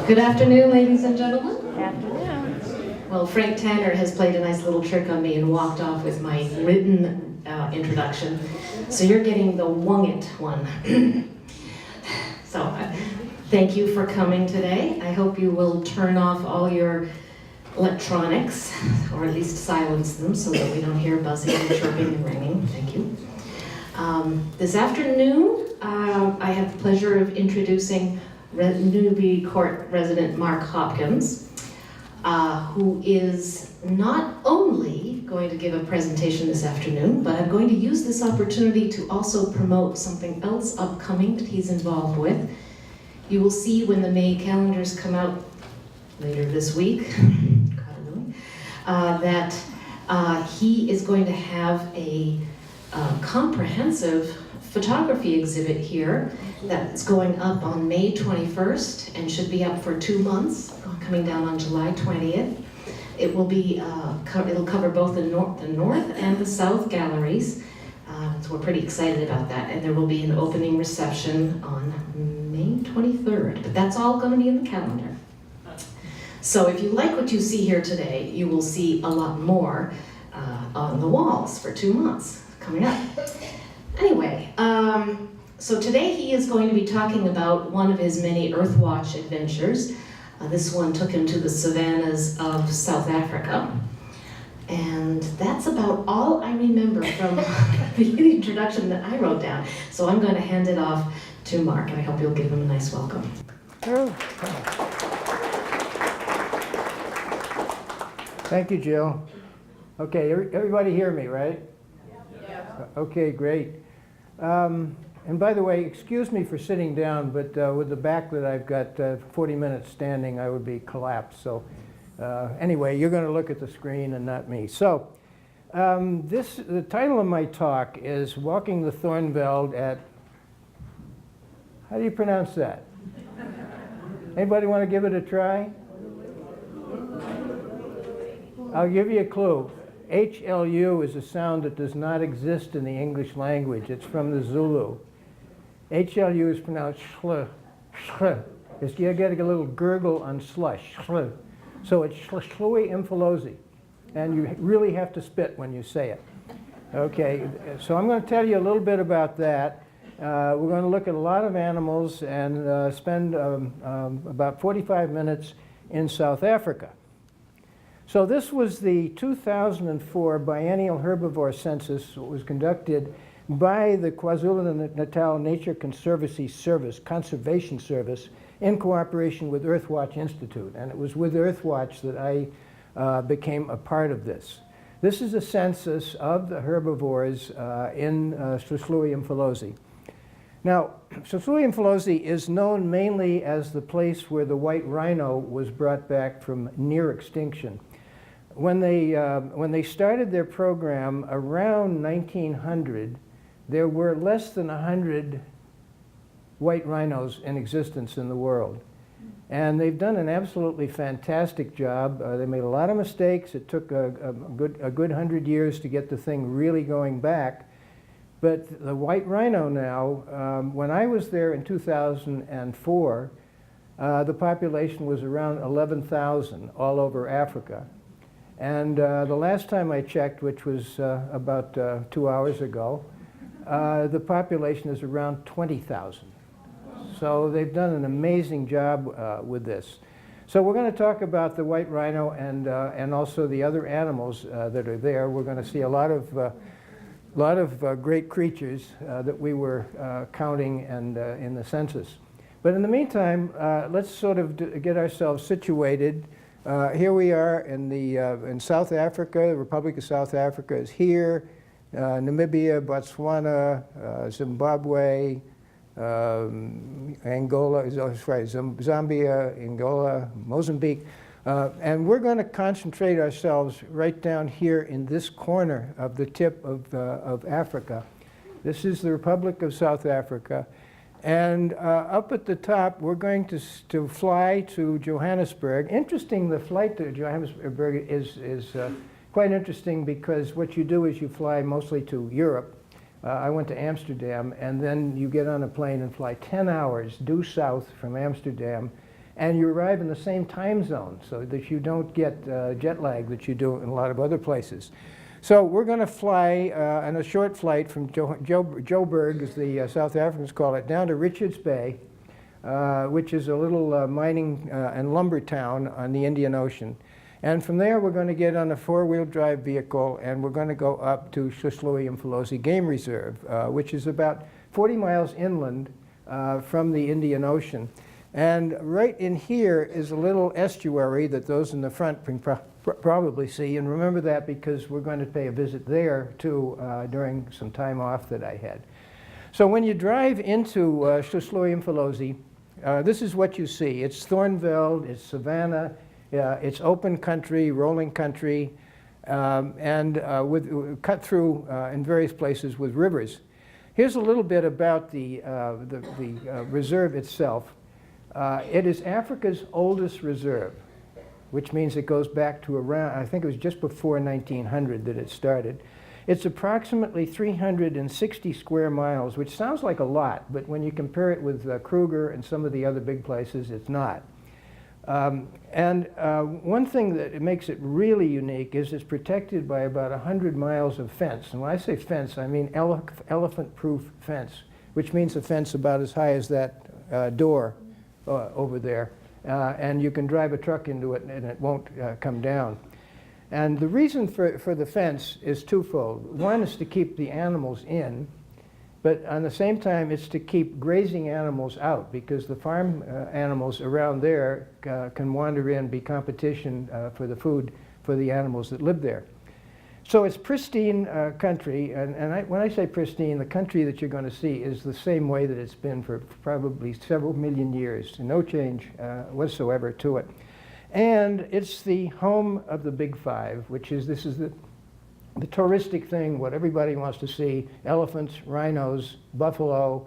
Good afternoon, ladies and gentlemen. Afternoon. Well, Frank Tanner has played a nice little trick on me and walked off with my written introduction. So you're getting the wung it one. So thank you for coming today. I hope you will turn off all your electronics, or at least silence them so that we don't hear buzzing and chirping and ringing. Thank you. This afternoon, I have the pleasure of introducing Newbury Court resident Mark Hopkins, who is not only going to give a presentation this afternoon, but I'm going to use this opportunity to also promote something else upcoming that he's involved with. You will see when the May calendars come out later this week, that he is going to have a comprehensive photography exhibit here that's going up on May 21st and should be up for 2 months, coming down on July 20th. It will be, it'll cover both the north and the south galleries, so we're pretty excited about that. And there will be an opening reception on May 23rd, but that's all going to be in the calendar. So if you like what you see here today, you will see a lot more on the walls for 2 months coming up. Anyway, so today he is going to be talking about one of his many Earthwatch adventures. This one took him to the savannas of South Africa. And that's about all I remember from the introduction that I wrote down. So I'm going to hand it off to Mark, and I hope you'll give him a nice welcome. Thank you, Jill. Okay, everybody hear me, right? Yeah. Okay, great. And by the way, excuse me for sitting down, but with the back that I've got 40 minutes standing, I would be collapsed. So anyway, you're going to look at the screen and not me. So the title of my talk is Walking the Thornveld at, how do you pronounce that? Anybody want to give it a try? I'll give you a clue. HLU is a sound that does not exist in the English language. It's from the Zulu. HLU is pronounced shl, shl. You get a little gurgle on slush, shl. So it's shlui imphalosi. And you really have to spit when you say it. Okay, so I'm going to tell you a little bit about that. We're going to look at a lot of animals and spend about 45 minutes in South Africa. So this was the 2004 biennial herbivore census. It was conducted by the KwaZulu-Natal Nature Conservancy Service, Conservation Service, in cooperation with Earthwatch Institute. And it was with Earthwatch that I became a part of this. This is a census of the herbivores in Soshanguve Mfolozi. Now, Soshanguve Mfolozi is known mainly as the place where the white rhino was brought back from near extinction. When they started their program around 1900, there were less than 100 white rhinos in existence in the world. And they've done an absolutely fantastic job. They made a lot of mistakes. It took a good 100 years to get the thing really going back. But the white rhino now, when I was there in 2004, the population was around 11,000 all over Africa. And the last time I checked, which was about 2 hours ago, the population is around 20,000. So they've done an amazing job with this. So we're going to talk about the white rhino and also the other animals that are there. We're going to see a lot of great creatures that we were counting and in the census. But in the meantime, let's sort of get ourselves situated. Here we are in South Africa. The Republic of South Africa is here. Namibia, Botswana, Zimbabwe, Angola, Zambia, Angola, Mozambique. And we're going to concentrate ourselves right down here in this corner of the tip of Africa. This is the Republic of South Africa. And up at the top, we're going to fly to Johannesburg. Interesting, the flight to Johannesburg is quite interesting because what you do is you fly mostly to Europe. I went to Amsterdam, and then you get on a plane and fly 10 hours due south from Amsterdam, and you arrive in the same time zone so that you don't get jet lag that you do in a lot of other places. So we're going to fly on a short flight from Joburg, as the South Africans call it, down to Richards Bay, which is a little mining and lumber town on the Indian Ocean. And from there, we're going to get on a four-wheel drive vehicle, and we're going to go up to Shlishlui-Mfolozi Game Reserve, which is about 40 miles inland from the Indian Ocean. And right in here is a little estuary that those in the front can probably see. And remember that because we're going to pay a visit there, too, during some time off that I had. So when you drive into Shlishlui-Mfolozi, this is what you see. It's Thornveld, it's savanna, it's open country, rolling country, and cut through in various places with rivers. Here's a little bit about the reserve itself. It is Africa's oldest reserve, which means it goes back to around, I think it was just before 1900 that it started. It's approximately 360 square miles, which sounds like a lot, but when you compare it with Kruger and some of the other big places, it's not. One thing that makes it really unique is it's protected by about 100 miles of fence. And when I say fence, I mean elephant-proof fence, which means a fence about as high as that door over there. And you can drive a truck into it and it won't come down. And the reason for the fence is twofold. One is to keep the animals in, but on the same time it's to keep grazing animals out, because the farm animals around there can wander in, be competition for the food for the animals that live there. So it's pristine country, and when I say pristine, the country that you're going to see is the same way that it's been for probably several million years. No change whatsoever to it. And it's the home of the Big Five, which is, this is the touristic thing, what everybody wants to see: elephants, rhinos, buffalo,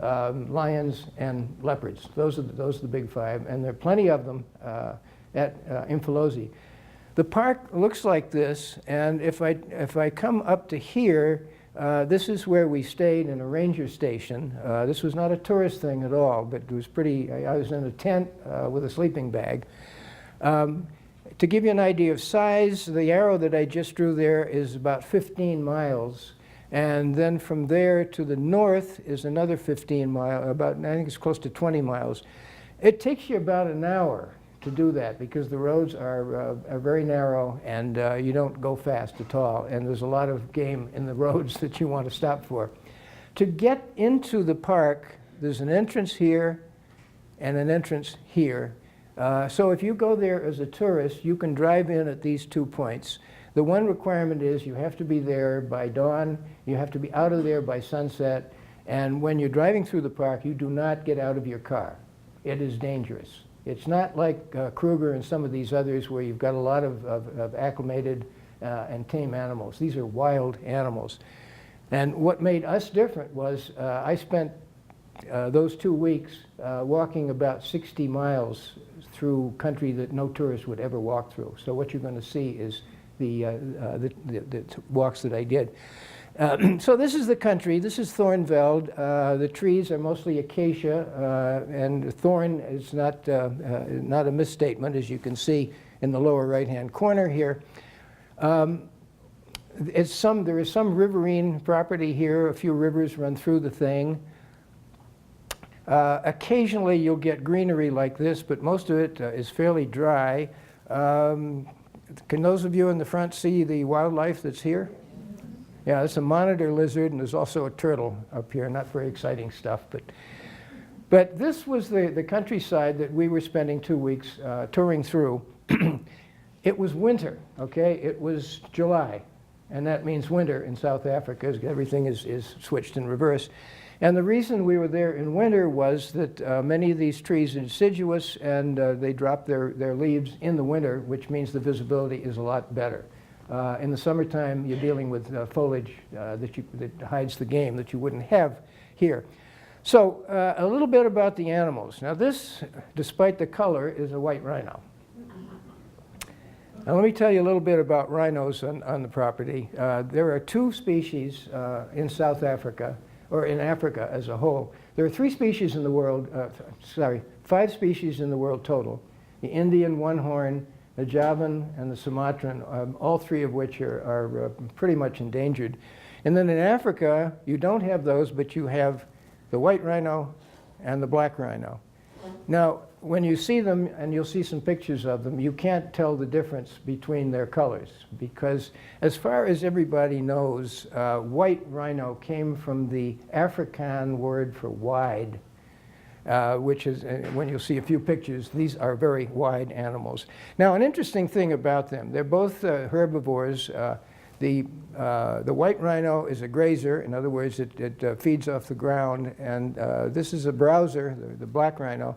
lions, and leopards. Those are the Big Five, and there are plenty of them at Mfolozi. The park looks like this, and if I come up to here, this is where we stayed in a ranger station. This was not a tourist thing at all, but it was pretty. I was in a tent with a sleeping bag. To give you an idea of size, the arrow that I just drew there is about 15 miles. And then from there to the north is another 15 miles, I think it's close to 20 miles. It takes you about an hour to do that because the roads are very narrow and you don't go fast at all. And there's a lot of game in the roads that you want to stop for. To get into the park, there's an entrance here and an entrance here. So if you go there as a tourist, you can drive in at these 2 points. The one requirement is you have to be there by dawn, you have to be out of there by sunset, and when you're driving through the park, you do not get out of your car. It is dangerous. It's not like Kruger and some of these others where you've got a lot of acclimated and tame animals. These are wild animals. And what made us different was I spent those 2 weeks walking about 60 miles through country that no tourist would ever walk through. So what you're going to see is the walks that I did. So this is the country. This is Thornveld. The trees are mostly acacia, and thorn is not a misstatement, as you can see in the lower right-hand corner here. There is some riverine property here. A few rivers run through the thing. Occasionally you'll get greenery like this, but most of it is fairly dry. Can those of you in the front see the wildlife that's here? Yeah, it's a monitor lizard, and there's also a turtle up here. Not very exciting stuff, but this was the countryside that we were spending 2 weeks touring through. It was winter, okay? It was July, and that means winter in South Africa. Everything is switched in reverse. And the reason we were there in winter was that many of these trees are deciduous, and they drop their leaves in the winter, which means the visibility is a lot better. In the summertime, you're dealing with foliage that hides the game that you wouldn't have here. So a little bit about the animals. Now this, despite the color, is a white rhino. Now let me tell you a little bit about rhinos on the property. There are 2 species in South Africa, or in Africa as a whole. There are 3 species in the world, 5 species in the world total. The Indian one-horn, the Javan, and the Sumatran, all 3 of which are pretty much endangered. And then in Africa, you don't have those, but you have the white rhino and the black rhino. Now, when you see them, and you'll see some pictures of them, you can't tell the difference between their colors, because as far as everybody knows, white rhino came from the Afrikaan word for wide, which is, when you'll see a few pictures, these are very wide animals. Now, an interesting thing about them, they're both herbivores. The white rhino is a grazer. In other words, it feeds off the ground. And this is a browser, the black rhino,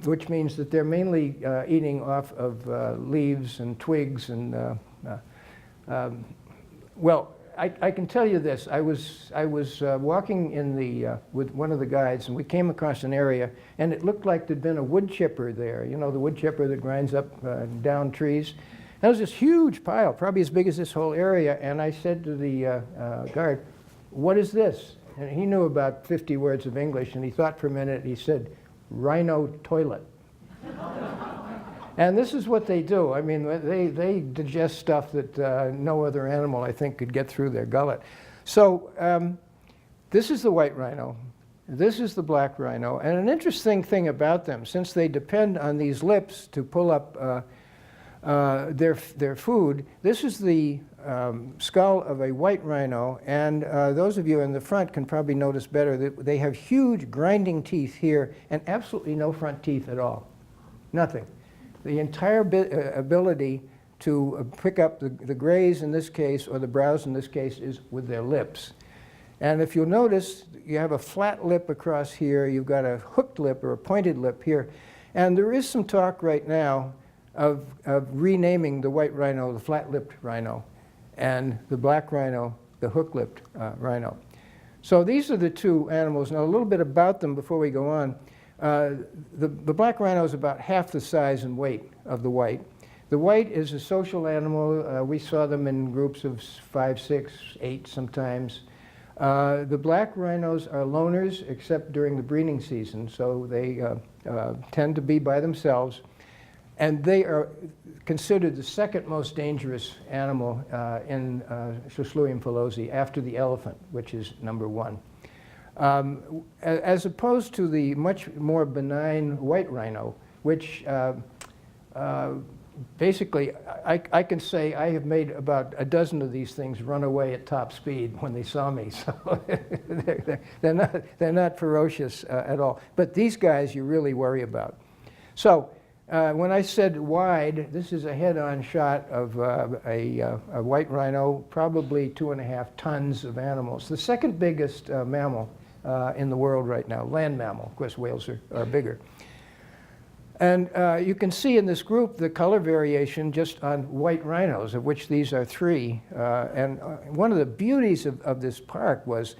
which means that they're mainly eating off of leaves and twigs. And well, I can tell you this. I was walking in with one of the guides, and we came across an area, and it looked like there'd been a wood chipper there. You know, the wood chipper that grinds up down trees. That was this huge pile, probably as big as this whole area. And I said to the guard, "What is this?" And he knew about 50 words of English, and he thought for a minute. He said, "Rhino toilet." And this is what they do. I mean, they digest stuff that no other animal, I think, could get through their gullet. So this is the white rhino. This is the black rhino. And an interesting thing about them, since they depend on these lips to pull up their food, this is the skull of a white rhino. And those of you in the front can probably notice better that they have huge grinding teeth here and absolutely no front teeth at all. Nothing. The entire ability to pick up the grays in this case, or the browse in this case, is with their lips. And if you'll notice, you have a flat lip across here. You've got a hooked lip or a pointed lip here. And there is some talk right now of renaming the white rhino the flat-lipped rhino, and the black rhino the hook-lipped rhino. So these are the 2 animals. Now a little bit about them before we go on. The black rhino is about half the size and weight of the white. The white is a social animal. We saw them in groups of 5, 6, 8 sometimes. The black rhinos are loners, except during the breeding season, so they tend to be by themselves. And they are considered the 2nd most dangerous animal in Schlossluium falosi, after the elephant, which is number 1. As opposed to the much more benign white rhino, which basically, I can say I have made about a dozen of these things run away at top speed when they saw me. So they're not ferocious at all. But these guys you really worry about. So when I said wide, this is a head-on shot of a white rhino, probably 2.5 tons of animals. The 2nd biggest mammal in the world right now, land mammal. Of course, whales are bigger. And you can see in this group the color variation just on white rhinos, of which these are 3. And one of the beauties of this park was,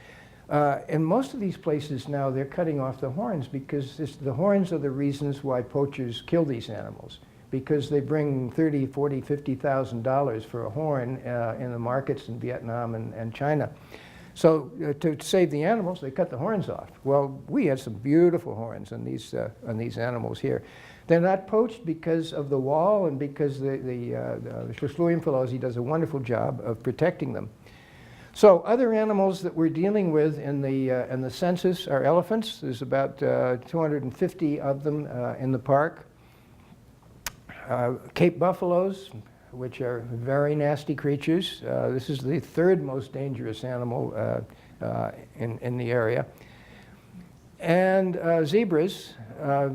in most of these places now, they're cutting off the horns, because the horns are the reasons why poachers kill these animals, because they bring $30,000, $40,000, $50,000 for a horn in the markets in Vietnam and China. So to save the animals, they cut the horns off. Well, we have some beautiful horns on these animals here. They're not poached because of the wall, and because the Schlossluium falosi does a wonderful job of protecting them. So other animals that we're dealing with in the census are elephants. There's about 250 of them in the park. Cape buffaloes, which are very nasty creatures. This is the 3rd most dangerous animal in the area. And zebras.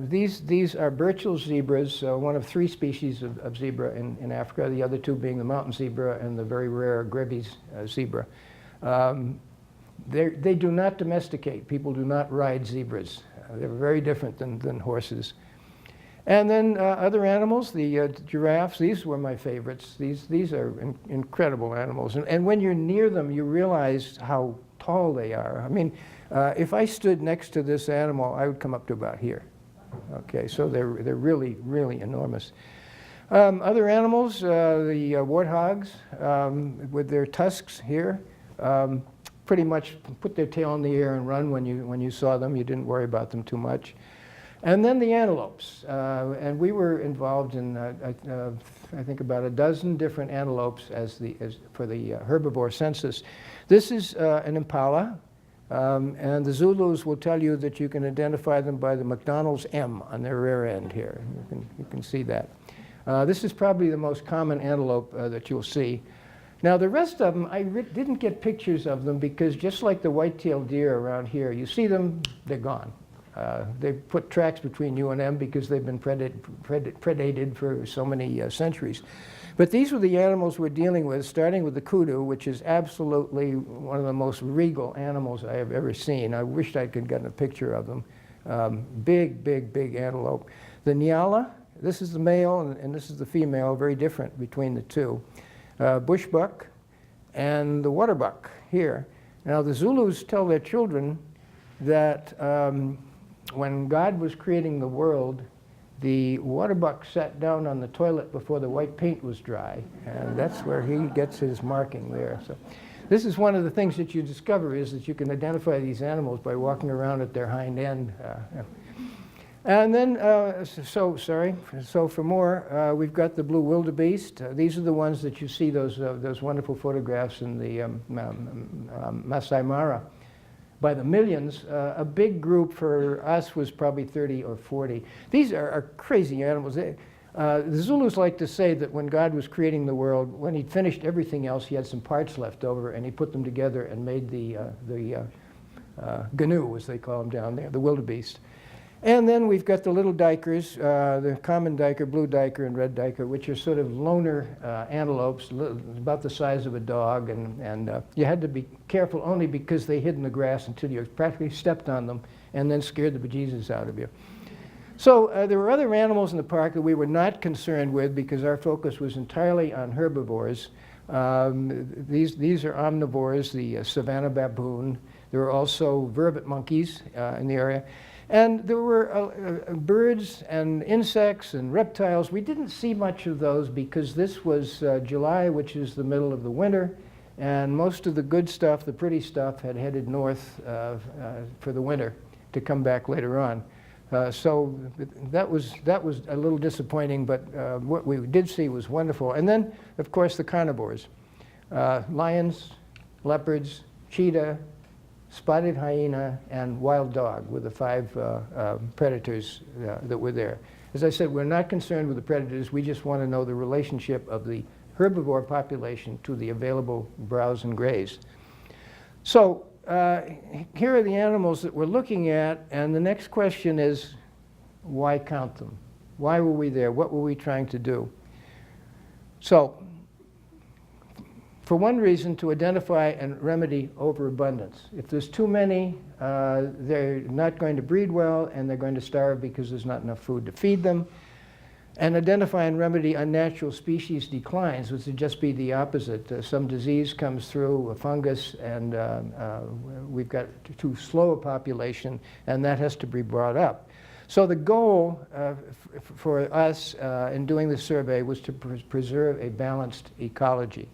These are Burchell's zebras, one of 3 species of zebra in Africa, the other 2 being the mountain zebra and the very rare Grebbe's zebra. They do not domesticate. People do not ride zebras. They're very different than horses. And then other animals, the giraffes, these were my favorites. These are incredible animals. And when you're near them, you realize how tall they are. I mean, if I stood next to this animal, I would come up to about here. Okay, so they're really, really enormous. Other animals, the warthogs with their tusks here, pretty much put their tail in the air and run when you saw them. You didn't worry about them too much. And then the antelopes. And we were involved in, I think, about a dozen different antelopes for the herbivore census. This is an impala. And the Zulus will tell you that you can identify them by the McDonald's M on their rear end here. You can see that. This is probably the most common antelope that you'll see. Now the rest of them, I didn't get pictures of them because just like the white-tailed deer around here, you see them, they're gone. They put tracks between you and them because they've been predated for so many centuries. But these were the animals we're dealing with, starting with the kudu, which is absolutely one of the most regal animals I have ever seen. I wished I could get a picture of them. Big, big, big antelope. The nyala, this is the male and this is the female, very different between the two. Bush buck and the water buck here. Now the Zulus tell their children that when God was creating the world, the water buck sat down on the toilet before the white paint was dry, and that's where he gets his marking there. So this is one of the things that you discover, is that you can identify these animals by walking around at their hind end. And then, so for more, we've got the blue wildebeest. These are the ones that you see those wonderful photographs in the Masai Mara. By the millions, a big group for us was probably 30 or 40. These are crazy animals. The Zulus like to say that when God was creating the world, when he'd finished everything else, he had some parts left over, and he put them together and made the gnu, as they call them down there, the wildebeest. And then we've got the little dikers, the common diker, blue diker, and red diker, which are sort of loner antelopes, about the size of a dog. And you had to be careful only because they hid in the grass until you practically stepped on them and then scared the bejesus out of you. So there were other animals in the park that we were not concerned with because our focus was entirely on herbivores. These are omnivores, the savanna baboon. There were also vervet monkeys in the area. And there were birds and insects and reptiles. We didn't see much of those because this was July, which is the middle of the winter, and most of the good stuff, the pretty stuff, had headed north for the winter to come back later on. So that was a little disappointing, but what we did see was wonderful. And then, of course, the carnivores. Lions, leopards, cheetah, spotted hyena, and wild dog were the 5 predators that were there. As I said, we're not concerned with the predators. We just want to know the relationship of the herbivore population to the available browse and graze. So here are the animals that we're looking at, and the next question is, why count them? Why were we there? What were we trying to do? So, for one reason, to identify and remedy overabundance. If there's too many, they're not going to breed well, and they're going to starve because there's not enough food to feed them. And identify and remedy unnatural species declines, which would just be the opposite. Some disease comes through, a fungus, and we've got too slow a population, and that has to be brought up. So the goal for us in doing this survey was to preserve a balanced ecology.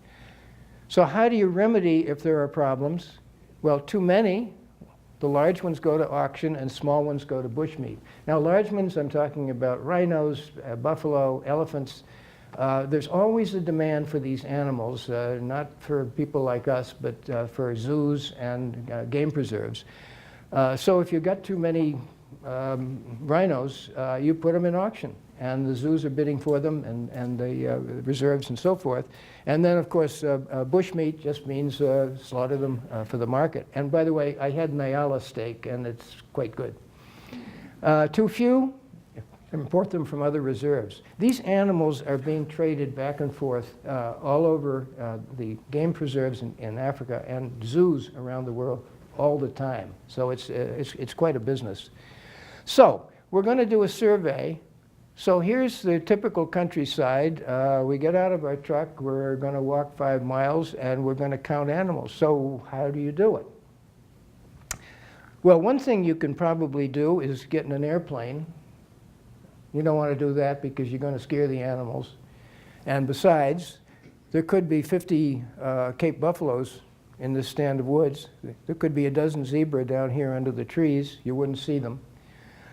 So how do you remedy if there are problems? Well, too many. The large ones go to auction and small ones go to bushmeat. Now, large ones, I'm talking about rhinos, buffalo, elephants. There's always a demand for these animals, not for people like us, but for zoos and game preserves. So if you've got too many rhinos, you put them in auction, and the zoos are bidding for them, and the reserves and so forth. And then, of course, bushmeat just means slaughter them for the market. And by the way, I had Nyala steak, and it's quite good. Too few, import them from other reserves. These animals are being traded back and forth all over the game preserves in Africa and zoos around the world all the time. So it's quite a business. So we're going to do a survey. So here's the typical countryside. We get out of our truck, we're going to walk 5 miles, and we're going to count animals. So how do you do it? Well, one thing you can probably do is get in an airplane. You don't want to do that because you're going to scare the animals. And besides, there could be 50 Cape buffaloes in this stand of woods. There could be a dozen zebra down here under the trees. You wouldn't see them.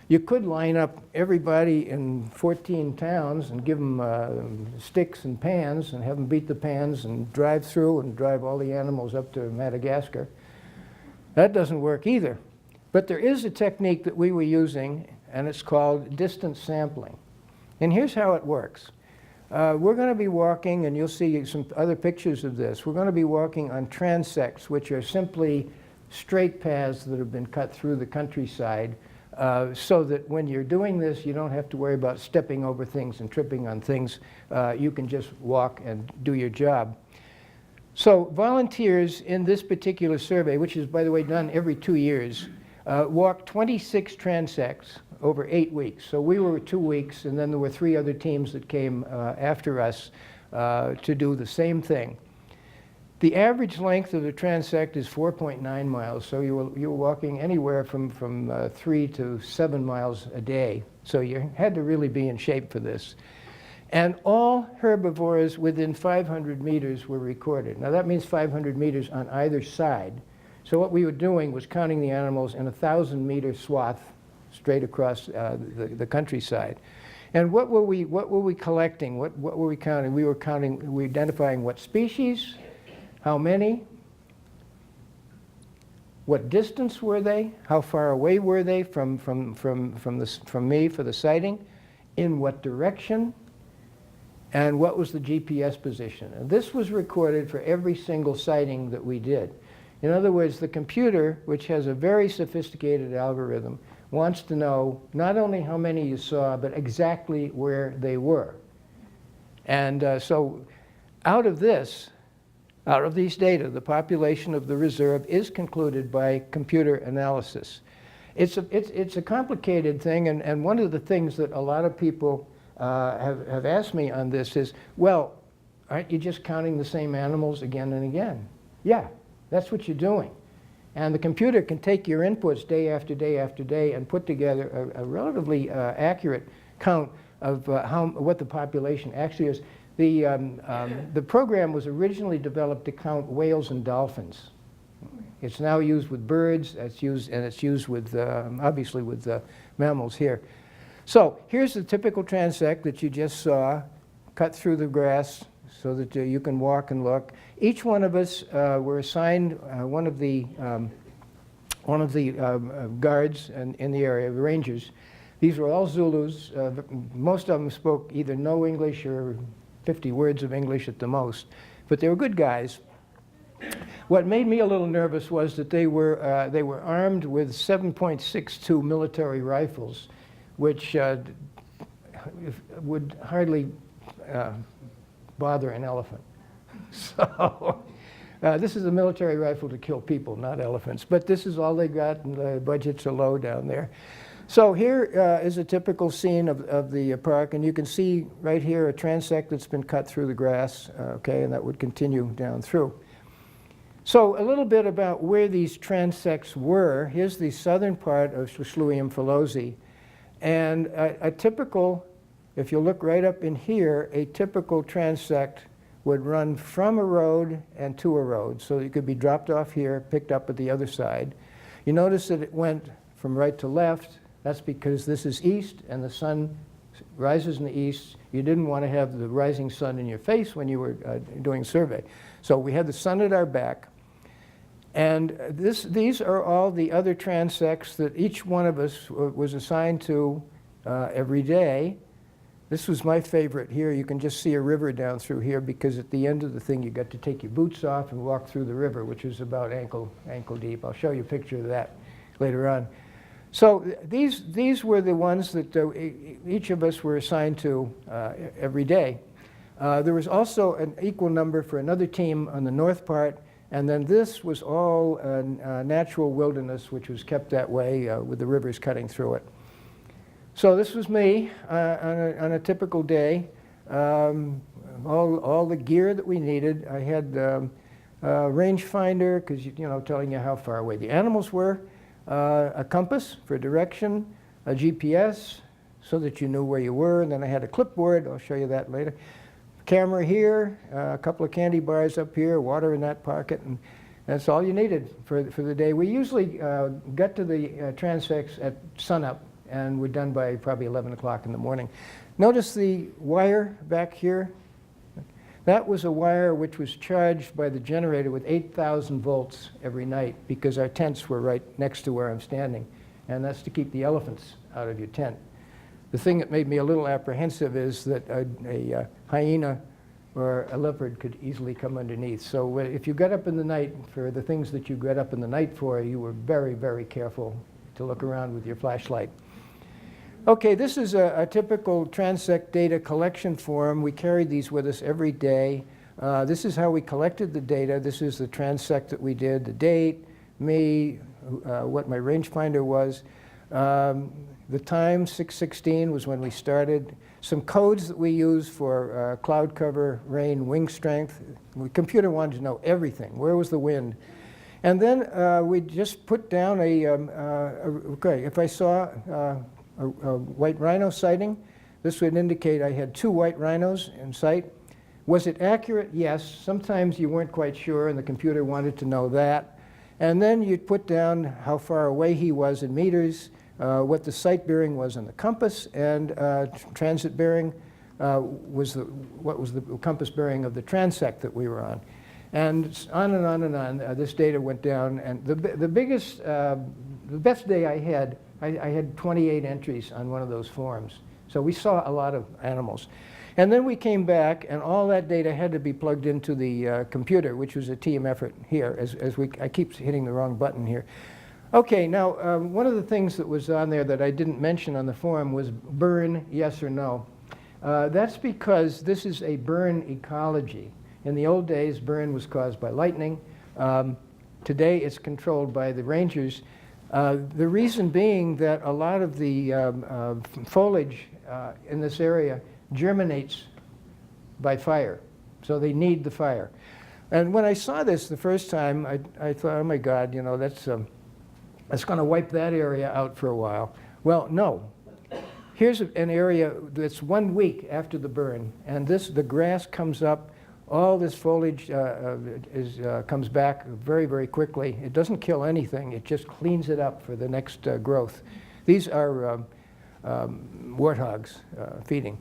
You could line up everybody in 14 towns and give them sticks and pans and have them beat the pans and drive through and drive all the animals up to Madagascar. That doesn't work either. But there is a technique that we were using, and it's called distance sampling. And here's how it works. We're going to be walking, and you'll see some other pictures of this. We're going to be walking on transects, which are simply straight paths that have been cut through the countryside, so that when you're doing this, you don't have to worry about stepping over things and tripping on things. You can just walk and do your job. So volunteers in this particular survey, which is, by the way, done every 2 years, walked 26 transects over 8 weeks. So we were 2 weeks, and then there were 3 other teams that came after us to do the same thing. The average length of the transect is 4.9 miles, so you were walking anywhere from 3 to 7 miles a day. So you had to really be in shape for this. And all herbivores within 500 meters were recorded. Now that means 500 meters on either side. So what we were doing was counting the animals in a 1,000-meter swath straight across the countryside. And what were we collecting? What were we counting? We were identifying what species, how many, what distance were they, how far away were they from me for the sighting, in what direction, and what was the GPS position. And this was recorded for every single sighting that we did. In other words, the computer, which has a very sophisticated algorithm, wants to know not only how many you saw, but exactly where they were. And so out of these data, the population of the reserve is concluded by computer analysis. It's a complicated thing, and one of the things that a lot of people have asked me on this is, well, aren't you just counting the same animals again and again? Yeah, that's what you're doing. And the computer can take your inputs day after day after day and put together a relatively accurate count of what the population actually is. The program was originally developed to count whales and dolphins. It's now used with birds. It's used with obviously with mammals here. So here's the typical transect that you just saw, cut through the grass so that you can walk and look. Each one of us were assigned one of the guards in the area, the rangers. These were all Zulus. Most of them spoke either no English or 50 words of English at the most, but they were good guys. What made me a little nervous was that they were armed with 7.62 military rifles, which would hardly bother an elephant. So this is a military rifle to kill people, not elephants. But this is all they got, and the budgets are low down there. So here is a typical scene of the park, and you can see right here a transect that's been cut through the grass, okay, and that would continue down through. So a little bit about where these transects were. Here's the southern part of Schluium-Filosi. And a typical, if you look right up in here, a typical transect would run from a road and to a road. So it could be dropped off here, picked up at the other side. You notice that it went from right to left. That's because this is east and the sun rises in the east. You didn't want to have the rising sun in your face when you were doing a survey. So we had the sun at our back. And these are all the other transects that each one of us was assigned to every day. This was my favorite here. You can just see a river down through here because at the end of the thing you got to take your boots off and walk through the river, which is about ankle deep. I'll show you a picture of that later on. So these were the ones that each of us were assigned to every day. There was also an equal number for another team on the north part. And then this was all natural wilderness, which was kept that way with the rivers cutting through it. So this was me on a typical day. All the gear that we needed. I had a rangefinder, because telling you how far away the animals were, a compass for direction, a GPS, so that you knew where you were, and then I had a clipboard. I'll show you that later. camera here, a couple of candy bars up here, water in that pocket, and that's all you needed for the day. We usually got to the transects at sunup, and we're done by probably 11 o'clock in the morning. Notice the wire back here? That was a wire which was charged by the generator with 8,000 volts every night because our tents were right next to where I'm standing. And that's to keep the elephants out of your tent. The thing that made me a little apprehensive is that a hyena or a leopard could easily come underneath. So if you got up in the night for the things that you got up in the night for, you were very, very careful to look around with your flashlight. Okay, this is a typical transect data collection form. We carried these with us every day. This is how we collected the data. This is the transect that we did, the date, me, what my rangefinder was. The time, 6:16, was when we started. Some codes that we use for cloud cover, rain, wing strength. The computer wanted to know everything. Where was the wind? And then we just put down okay, if I saw a white rhino sighting, this would indicate I had 2 white rhinos in sight. Was it accurate? Yes. Sometimes you weren't quite sure, and the computer wanted to know that. And then you'd put down how far away he was in meters, what the sight bearing was on the compass, and transit bearing what was the compass bearing of the transect that we were on. And on and on and on, this data went down. And the best day I had 28 entries on one of those forms. So we saw a lot of animals. And then we came back, and all that data had to be plugged into the computer, which was a team effort here, I keep hitting the wrong button here. Okay, now, one of the things that was on there that I didn't mention on the form was burn, yes or no. That's because this is a burn ecology. In the old days, burn was caused by lightning. Today, it's controlled by the rangers. The reason being that a lot of the foliage in this area germinates by fire. So they need the fire. And when I saw this the first time, I thought, oh my God, you know, that's going to wipe that area out for a while. Well, no. Here's an area that's 1 week after the burn, and the grass comes up. All this foliage comes back very, very quickly. It doesn't kill anything. It just cleans it up for the next growth. These are warthogs feeding.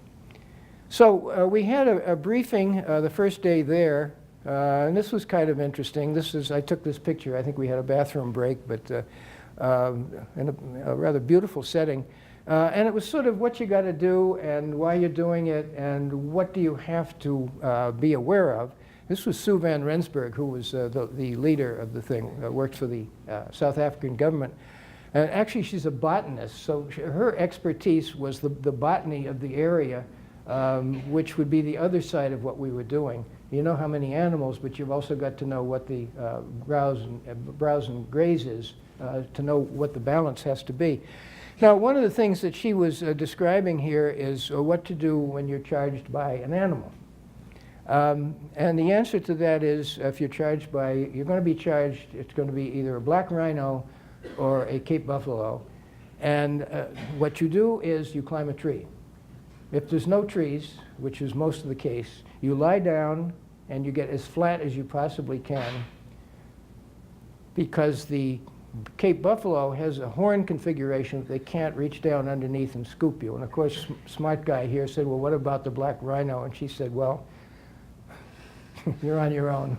So we had a briefing the first day there, and this was kind of interesting. I took this picture. I think we had a bathroom break, but in a rather beautiful setting. And it was sort of what you got to do and why you're doing it and what do you have to be aware of. This was Sue Van Rensburg, who was the leader of the thing, worked for the South African government. And actually, she's a botanist, so her expertise was the botany of the area, which would be the other side of what we were doing. You know how many animals, but you've also got to know what the browse and graze is to know what the balance has to be. Now, one of the things that she was describing here is what to do when you're charged by an animal. And the answer to that is if you're going to be charged, it's going to be either a black rhino or a Cape buffalo. And what you do is you climb a tree. If there's no trees, which is most of the case, you lie down and you get as flat as you possibly can, because the Cape buffalo has a horn configuration that they can't reach down underneath and scoop you. And of course, smart guy here said, well, what about the black rhino? And she said, well, you're on your own.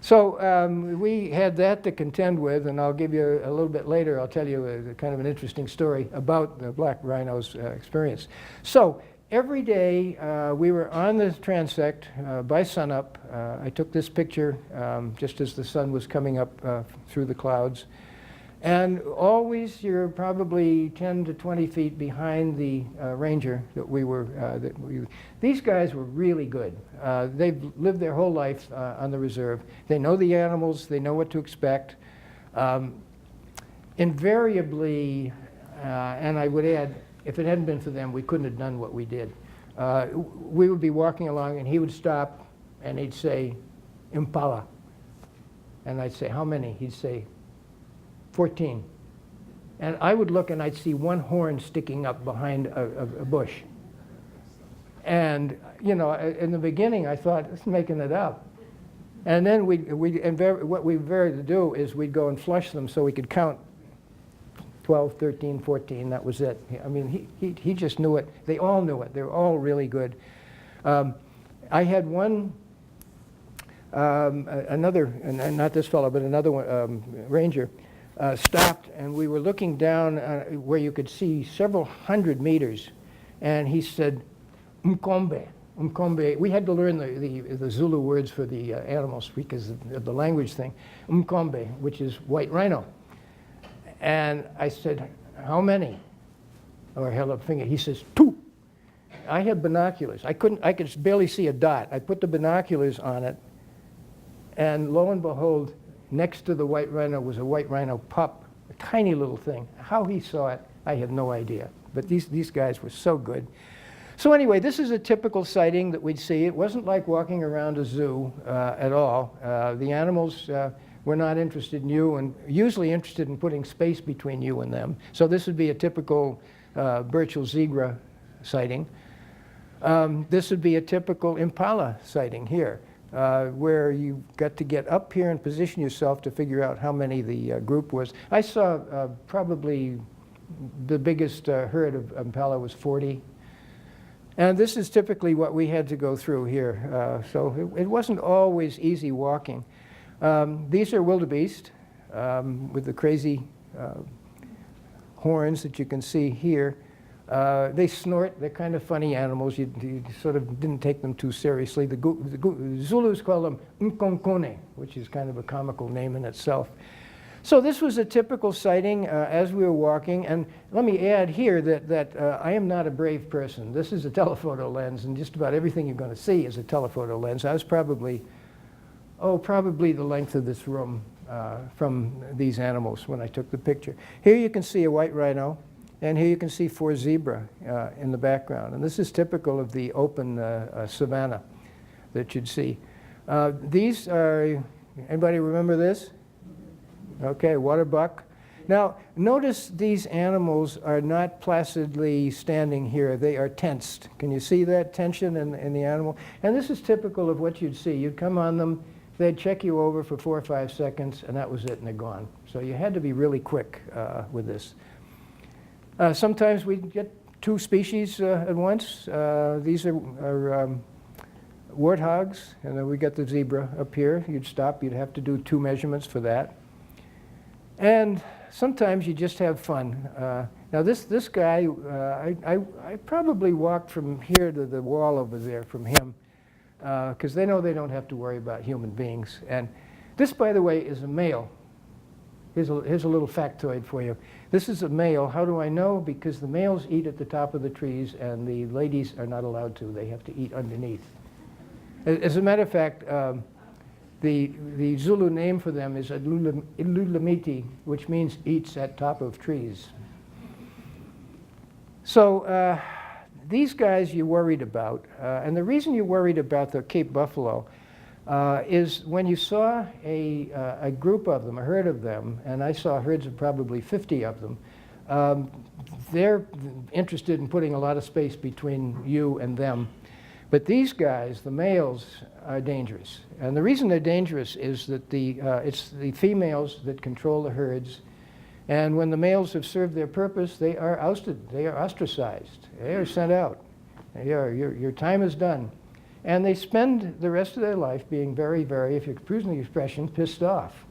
So we had that to contend with, and I'll give you a little bit later, I'll tell you a kind of an interesting story about the black rhino's experience. So every day we were on the transect by sunup. I took this picture just as the sun was coming up through the clouds. And always you're probably 10 to 20 feet behind the ranger these guys were really good. They've lived their whole life on the reserve. They know the animals, they know what to expect. Invariably, and I would add, if it hadn't been for them, we couldn't have done what we did. We would be walking along and he would stop and he'd say, impala. And I'd say, how many? He'd say, 14. And I would look and I'd see one horn sticking up behind a bush. And, you know, in the beginning, I thought, it's making it up. And then what we varied to do is we'd go and flush them so we could count 12, 13, 14, that was it. I mean, he just knew it. They all knew it. They were all really good. I had one, another, and not this fellow, but another one, ranger, stopped, and we were looking down where you could see several hundred meters, and he said, "Mkombe, Mkombe." We had to learn the Zulu words for the animals because of the language thing. Mkombe, which is white rhino. And I said, "How many?" Or held up a finger. He says, "2." I had binoculars. I could barely see a dot. I put the binoculars on it, and lo and behold, next to the white rhino was a white rhino pup, a tiny little thing. How he saw it, I have no idea. But these guys were so good. So anyway, this is a typical sighting that we'd see. It wasn't like walking around a zoo at all. The animals were not interested in you and usually interested in putting space between you and them. So this would be a typical Burchell zebra sighting. This would be a typical impala sighting here, where you got to get up here and position yourself to figure out how many the group was. I saw probably the biggest herd of impala was 40. And this is typically what we had to go through here. So it wasn't always easy walking. These are wildebeest with the crazy horns that you can see here. They snort. They're kind of funny animals. You sort of didn't take them too seriously. The Zulus call them Nkonkone, which is kind of a comical name in itself. So this was a typical sighting as we were walking. And let me add here that I am not a brave person. This is a telephoto lens, and just about everything you're going to see is a telephoto lens. I was probably the length of this room from these animals when I took the picture. Here you can see a white rhino, and here you can see 4 zebra in the background. And this is typical of the open savanna that you'd see. These are, anybody remember this? Okay, water buck. Now, notice these animals are not placidly standing here. They are tensed. Can you see that tension in the animal? And this is typical of what you'd see. You'd come on them, they'd check you over for 4 or 5 seconds, and that was it, and they're gone. So you had to be really quick with this. Sometimes we'd get 2 species at once. These are warthogs, and then we got the zebra up here. You'd stop. You'd have to do 2 measurements for that. And sometimes you just have fun. Now this guy, I probably walked from here to the wall over there from him, because they know they don't have to worry about human beings. And this, by the way, is a male. Here's a little factoid for you. This is a male. How do I know? Because the males eat at the top of the trees, and the ladies are not allowed to. They have to eat underneath. As a matter of fact, the Zulu name for them is Ilulamiti, which means eats at top of trees. So these guys you're worried about, and the reason you're worried about the Cape buffalo is when you saw a group of them, a herd of them, and I saw herds of probably 50 of them, they're interested in putting a lot of space between you and them. But these guys, the males, are dangerous. And the reason they're dangerous is that it's the females that control the herds. And when the males have served their purpose, they are ousted. They are ostracized. They are sent out. Your time is done. And they spend the rest of their life being very, very, if you're using the expression, pissed off.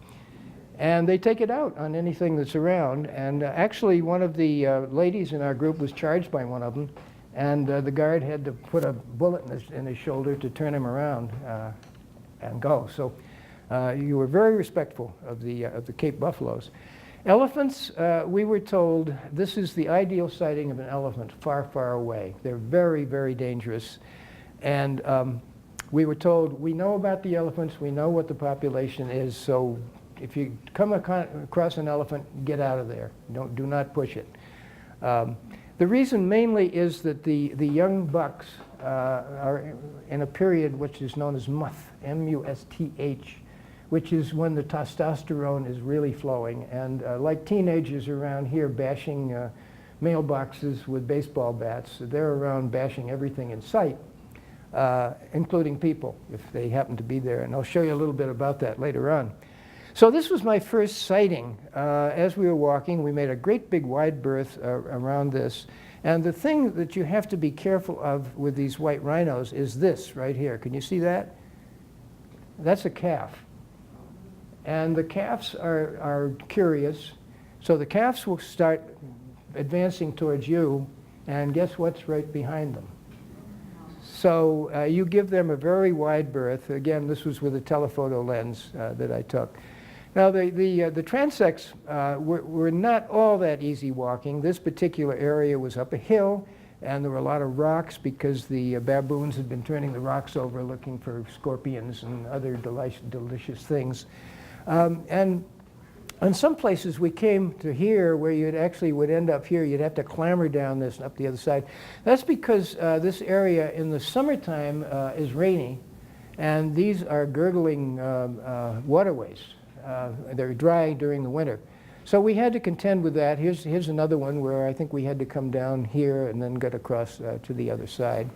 And they take it out on anything that's around. And actually, one of the ladies in our group was charged by one of them. And the guard had to put a bullet in his shoulder to turn him around and go. So you were very respectful of the Cape buffaloes. Elephants, we were told this is the ideal sighting of an elephant far, far away. They're very, very dangerous. And we were told, we know about the elephants, we know what the population is, so if you come across an elephant, get out of there. Do not push it. The reason mainly is that the young bucks are in a period which is known as muth, M-U-S-T-H, which is when the testosterone is really flowing. And like teenagers around here bashing mailboxes with baseball bats. They're around bashing everything in sight, including people, if they happen to be there. And I'll show you a little bit about that later on. So this was my first sighting. As we were walking, we made a great big wide berth around this. And the thing that you have to be careful of with these white rhinos is this right here. Can you see that? That's a calf. And the calves are curious. So the calves will start advancing towards you, and guess what's right behind them? So you give them a very wide berth. Again, this was with a telephoto lens that I took. Now, the transects were not all that easy walking. This particular area was up a hill, and there were a lot of rocks because the baboons had been turning the rocks over looking for scorpions and other delicious things. And in some places we came to here where you actually would end up here. You'd have to clamber down this and up the other side. That's because this area in the summertime is rainy, and these are gurgling waterways. They're dry during the winter. So we had to contend with that. Here's another one where I think we had to come down here and then get across to the other side.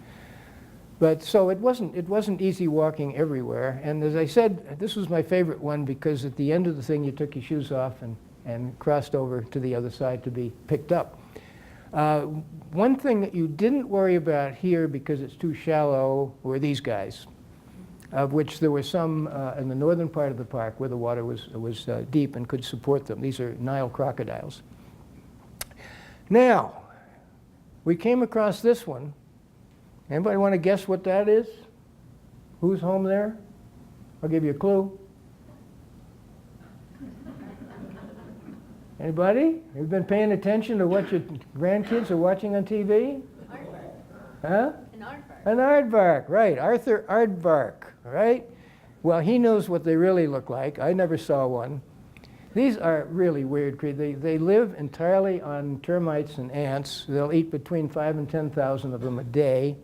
But so it wasn't easy walking everywhere. And as I said, this was my favorite one because at the end of the thing you took your shoes off and crossed over to the other side to be picked up. One thing that you didn't worry about here because it's too shallow were these guys, of which there were some in the northern part of the park where the water was deep and could support them. These are Nile crocodiles. Now, we came across this one. Anybody want to guess what that is? Who's home there? I'll give you a clue. Anybody? You've been paying attention to what your grandkids are watching on TV? Aardvark. Huh? An aardvark. An aardvark, right. Arthur Aardvark, right? Well, he knows what they really look like. I never saw one. These are really weird creatures. They live entirely on termites and ants. They'll eat between 5,000 and 10,000 of them a day.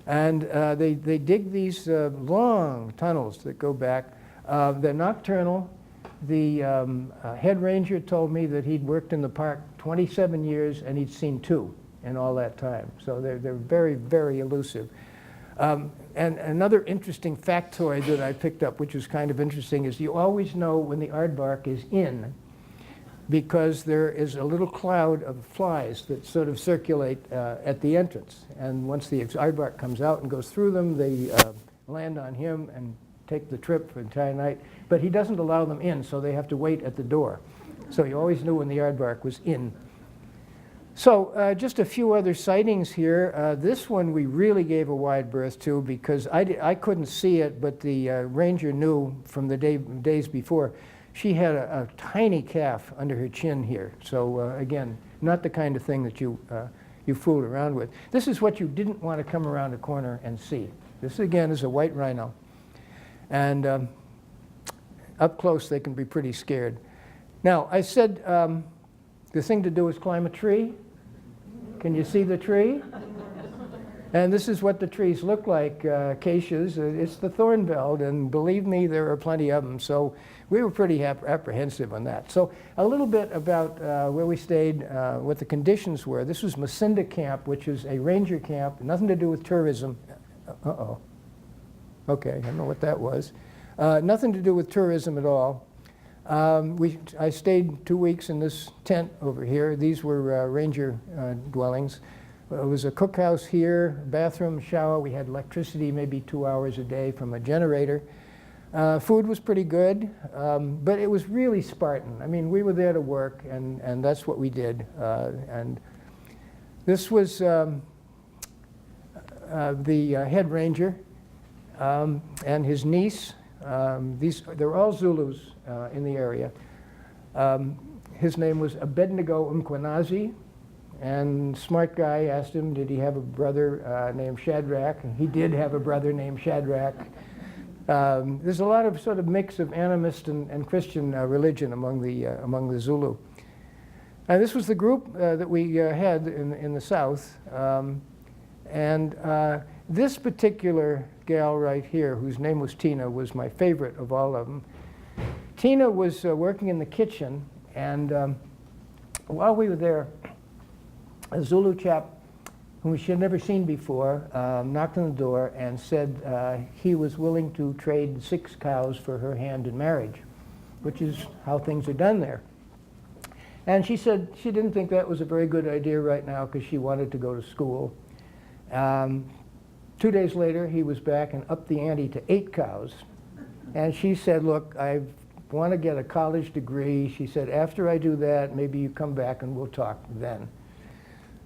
And they dig these long tunnels that go back. They're nocturnal. The head ranger told me that he'd worked in the park 27 years and he'd seen 2 in all that time. So they're very, very elusive. And another interesting factoid that I picked up, which was kind of interesting, is you always know when the aardvark is in because there is a little cloud of flies that sort of circulate at the entrance. And once the aardvark comes out and goes through them, they land on him and take the trip for the entire night. But he doesn't allow them in, so they have to wait at the door. So you always knew when the aardvark was in. So just a few other sightings here. This one we really gave a wide berth to because I couldn't see it, but the ranger knew from the days before. She had a tiny calf under her chin here. So again, not the kind of thing that you fooled around with. This is what you didn't want to come around a corner and see. This again is a white rhino. And up close they can be pretty scared. Now I said the thing to do is climb a tree. Can you see the tree? And this is what the trees look like, acacias. It's the Thornveld, and believe me, there are plenty of them. So we were pretty apprehensive on that. So a little bit about where we stayed, what the conditions were. This was Macinda Camp, which is a ranger camp, nothing to do with tourism. Uh-oh. Okay, I don't know what that was. Nothing to do with tourism at all. I stayed 2 weeks in this tent over here. These were ranger dwellings. It was a cookhouse here, bathroom, shower. We had electricity maybe 2 hours a day from a generator. Food was pretty good, but it was really Spartan. I mean, we were there to work, and that's what we did. And this was the head ranger and his niece. They're all Zulus in the area. His name was Abednego Umkwanazi, and smart guy asked him, did he have a brother named Shadrach? And he did have a brother named Shadrach. There's a lot of sort of mix of animist and Christian religion among the Zulu. And this was the group that we had in the south. This particular gal right here, whose name was Tina, was my favorite of all of them. Tina was working in the kitchen, and while we were there, a Zulu chap whom she had never seen before knocked on the door and said he was willing to trade 6 cows for her hand in marriage, which is how things are done there. And she said she didn't think that was a very good idea right now because she wanted to go to school. 2 days later, he was back and upped the ante to 8 cows. And she said, look, I want to get a college degree. She said, after I do that, maybe you come back and we'll talk then.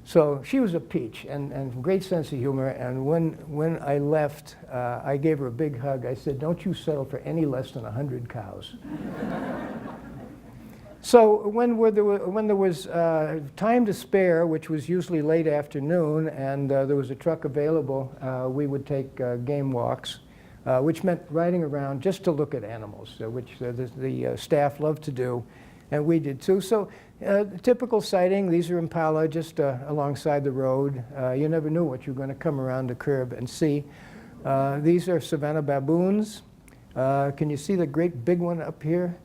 So she was a peach and great sense of humor. And when I left, I gave her a big hug. I said, don't you settle for any less than 100 cows. So when there was time to spare, which was usually late afternoon, and there was a truck available, we would take game walks, which meant riding around just to look at animals, which the staff loved to do, and we did too. So typical sighting, these are impala just alongside the road. You never knew what you were going to come around the curb and see. These are savanna baboons. Can you see the great big one up here?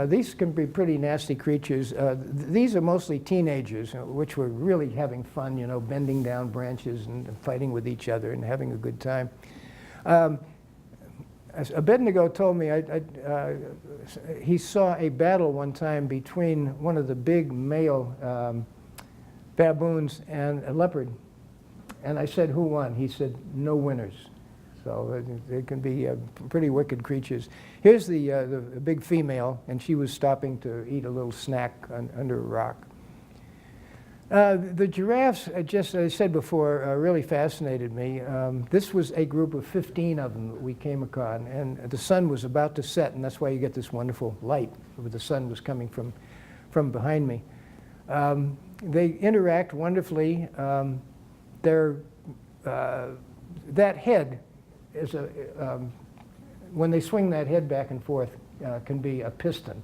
These can be pretty nasty creatures. These are mostly teenagers, which were really having fun, you know, bending down branches and fighting with each other and having a good time. Abednego told me he saw a battle one time between one of the big male baboons and a leopard. And I said, who won? He said, no winners. So they can be pretty wicked creatures. Here's the big female, and she was stopping to eat a little snack under a rock. The giraffes, just as I said before, really fascinated me. This was a group of 15 of them that we came upon, and the sun was about to set, and that's why you get this wonderful light, where the sun was coming from behind me. They interact wonderfully. That head is when they swing that head back and forth, can be a piston.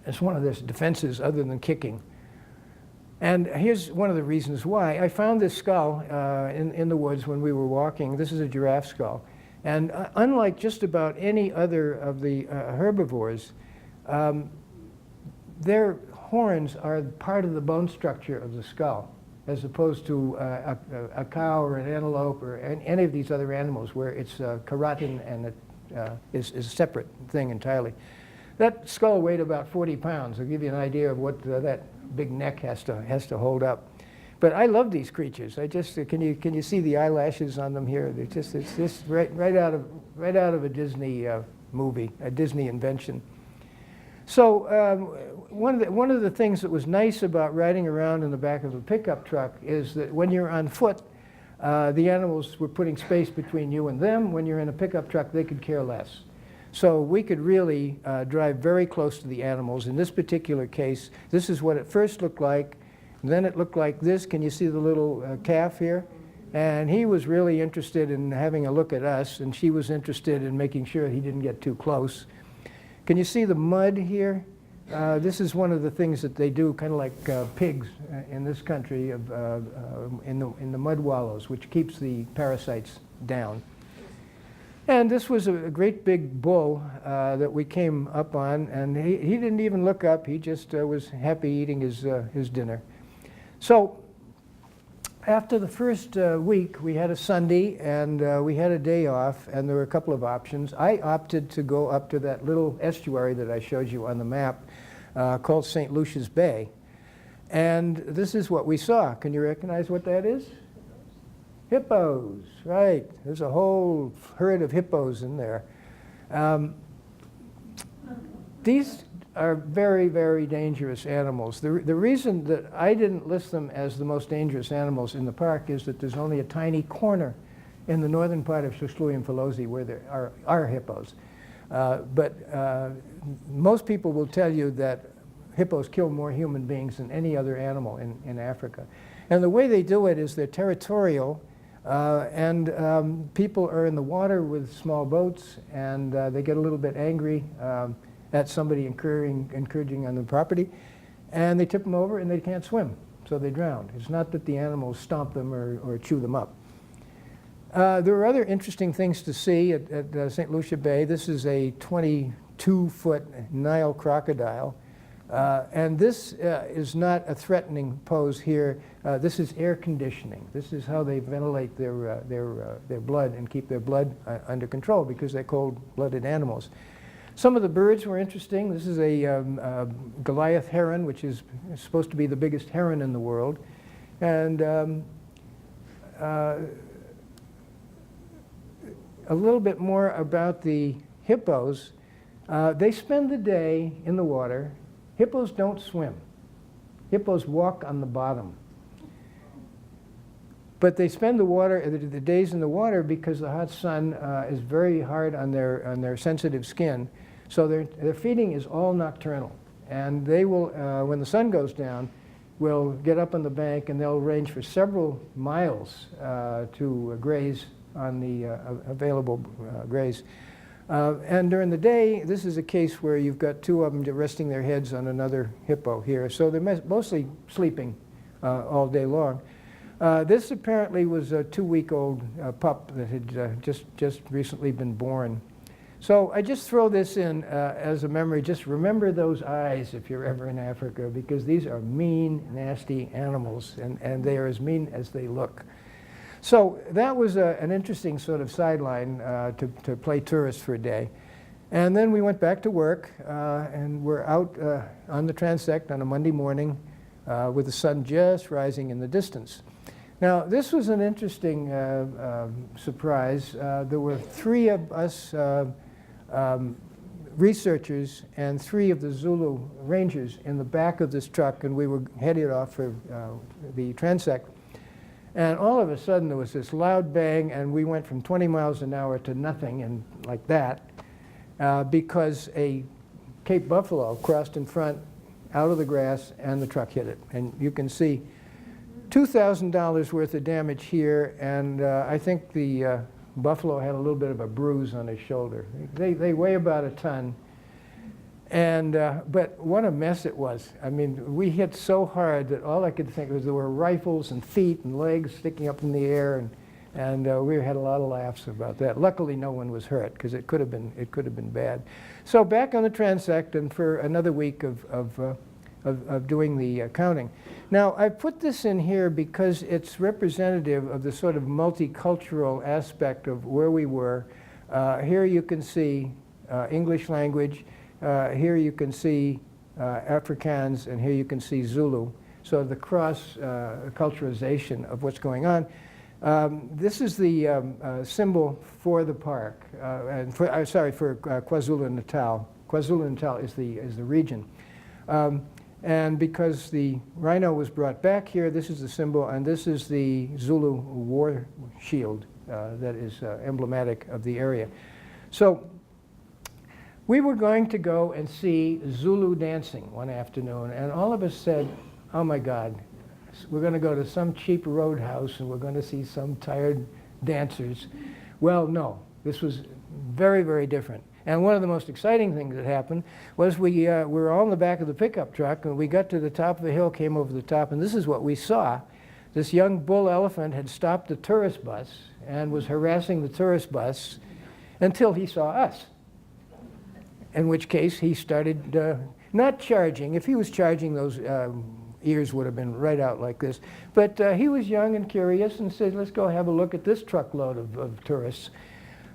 It's one of their defenses other than kicking. And here's one of the reasons why. I found this skull in the woods when we were walking. This is a giraffe skull. And unlike just about any other of the herbivores, their horns are part of the bone structure of the skull, as opposed to a cow or an antelope or any of these other animals where it's keratin and it is a separate thing entirely. That skull weighed about 40 pounds. I'll give you an idea of what that big neck has to hold up. But I love these creatures. I just can you see the eyelashes on them here? It's just right out of a Disney movie, a Disney invention. So one of the things that was nice about riding around in the back of a pickup truck is that when you're on foot, the animals were putting space between you and them. When you're in a pickup truck, they could care less. So we could really drive very close to the animals. In this particular case, this is what it first looked like. Then it looked like this. Can you see the little calf here? And he was really interested in having a look at us, and she was interested in making sure he didn't get too close. Can you see the mud here? This is one of the things that they do, kind of like pigs in this country, in the mud wallows, which keeps the parasites down. And this was a great big bull that we came up on, and he didn't even look up. He just was happy eating his dinner. So after the first week, we had a Sunday, and we had a day off, and there were a couple of options. I opted to go up to that little estuary that I showed you on the map called St. Lucia's Bay. And this is what we saw. Can you recognize what that is? Hippos, right. There's a whole herd of hippos in there. These are very, very dangerous animals. The reason that I didn't list them as the most dangerous animals in the park is that there's only a tiny corner in the northern part of Shusluyan-Filosi where there are hippos. But most people will tell you that hippos kill more human beings than any other animal in Africa. And the way they do it is they're territorial, and people are in the water with small boats, and they get a little bit angry at somebody encroaching on the property, and they tip them over and they can't swim, so they drown. It's not that the animals stomp them or chew them up. There were other interesting things to see at St. Lucia Bay. This is a 22-foot Nile crocodile. And this is not a threatening pose here. This is air conditioning. This is how they ventilate their blood and keep their blood under control because they're cold-blooded animals. Some of the birds were interesting. This is a Goliath heron, which is supposed to be the biggest heron in the world. And a little bit more about the hippos. They spend the day in the water. Hippos don't swim. Hippos walk on the bottom. But they spend the days in the water because the hot sun is very hard on their sensitive skin. So their feeding is all nocturnal. And they will, when the sun goes down, will get up on the bank and they'll range for several miles to graze on the available graze. And during the day, this is a case where you've got two of them resting their heads on another hippo here. So they're mostly sleeping all day long. This apparently was a 2-week-old pup that had just recently been born. So I just throw this in as a memory. Just remember those eyes if you're ever in Africa, because these are mean, nasty animals, and they are as mean as they look. So that was an interesting sort of sideline to play tourist for a day. And then we went back to work, and we're out on the transect on a Monday morning with the sun just rising in the distance. Now, this was an interesting surprise. There were 3 of us researchers and 3 of the Zulu rangers in the back of this truck, and we were headed off for the transect. And all of a sudden there was this loud bang, and we went from 20 miles an hour to nothing, and like that, because a Cape buffalo crossed in front out of the grass and the truck hit it. And you can see $2,000 worth of damage here, and I think the buffalo had a little bit of a bruise on his shoulder. They weigh about a ton. And, but what a mess it was. I mean, we hit so hard that all I could think was there were rifles and feet and legs sticking up in the air, and we had a lot of laughs about that. Luckily, no one was hurt, because it could have been bad. So back on the transect, and for another week of doing the counting. Now, I put this in here because it's representative of the sort of multicultural aspect of where we were. Here you can see English language. Here you can see Afrikaans, and here you can see Zulu. So the cross-culturalization of what's going on. This is the symbol for the park, and for KwaZulu-Natal. KwaZulu-Natal is the region. And because the rhino was brought back here, this is the symbol, and this is the Zulu war shield that is emblematic of the area. So we were going to go and see Zulu dancing one afternoon, and all of us said, oh my God, we're going to go to some cheap roadhouse and we're going to see some tired dancers. Well, no, this was very, very different. And one of the most exciting things that happened was we were all in the back of the pickup truck, and we got to the top of the hill, came over the top, and this is what we saw. This young bull elephant had stopped the tourist bus and was harassing the tourist bus until he saw us. In which case he started not charging. If he was charging, those ears would have been right out like this. But he was young and curious and said, let's go have a look at this truckload of tourists.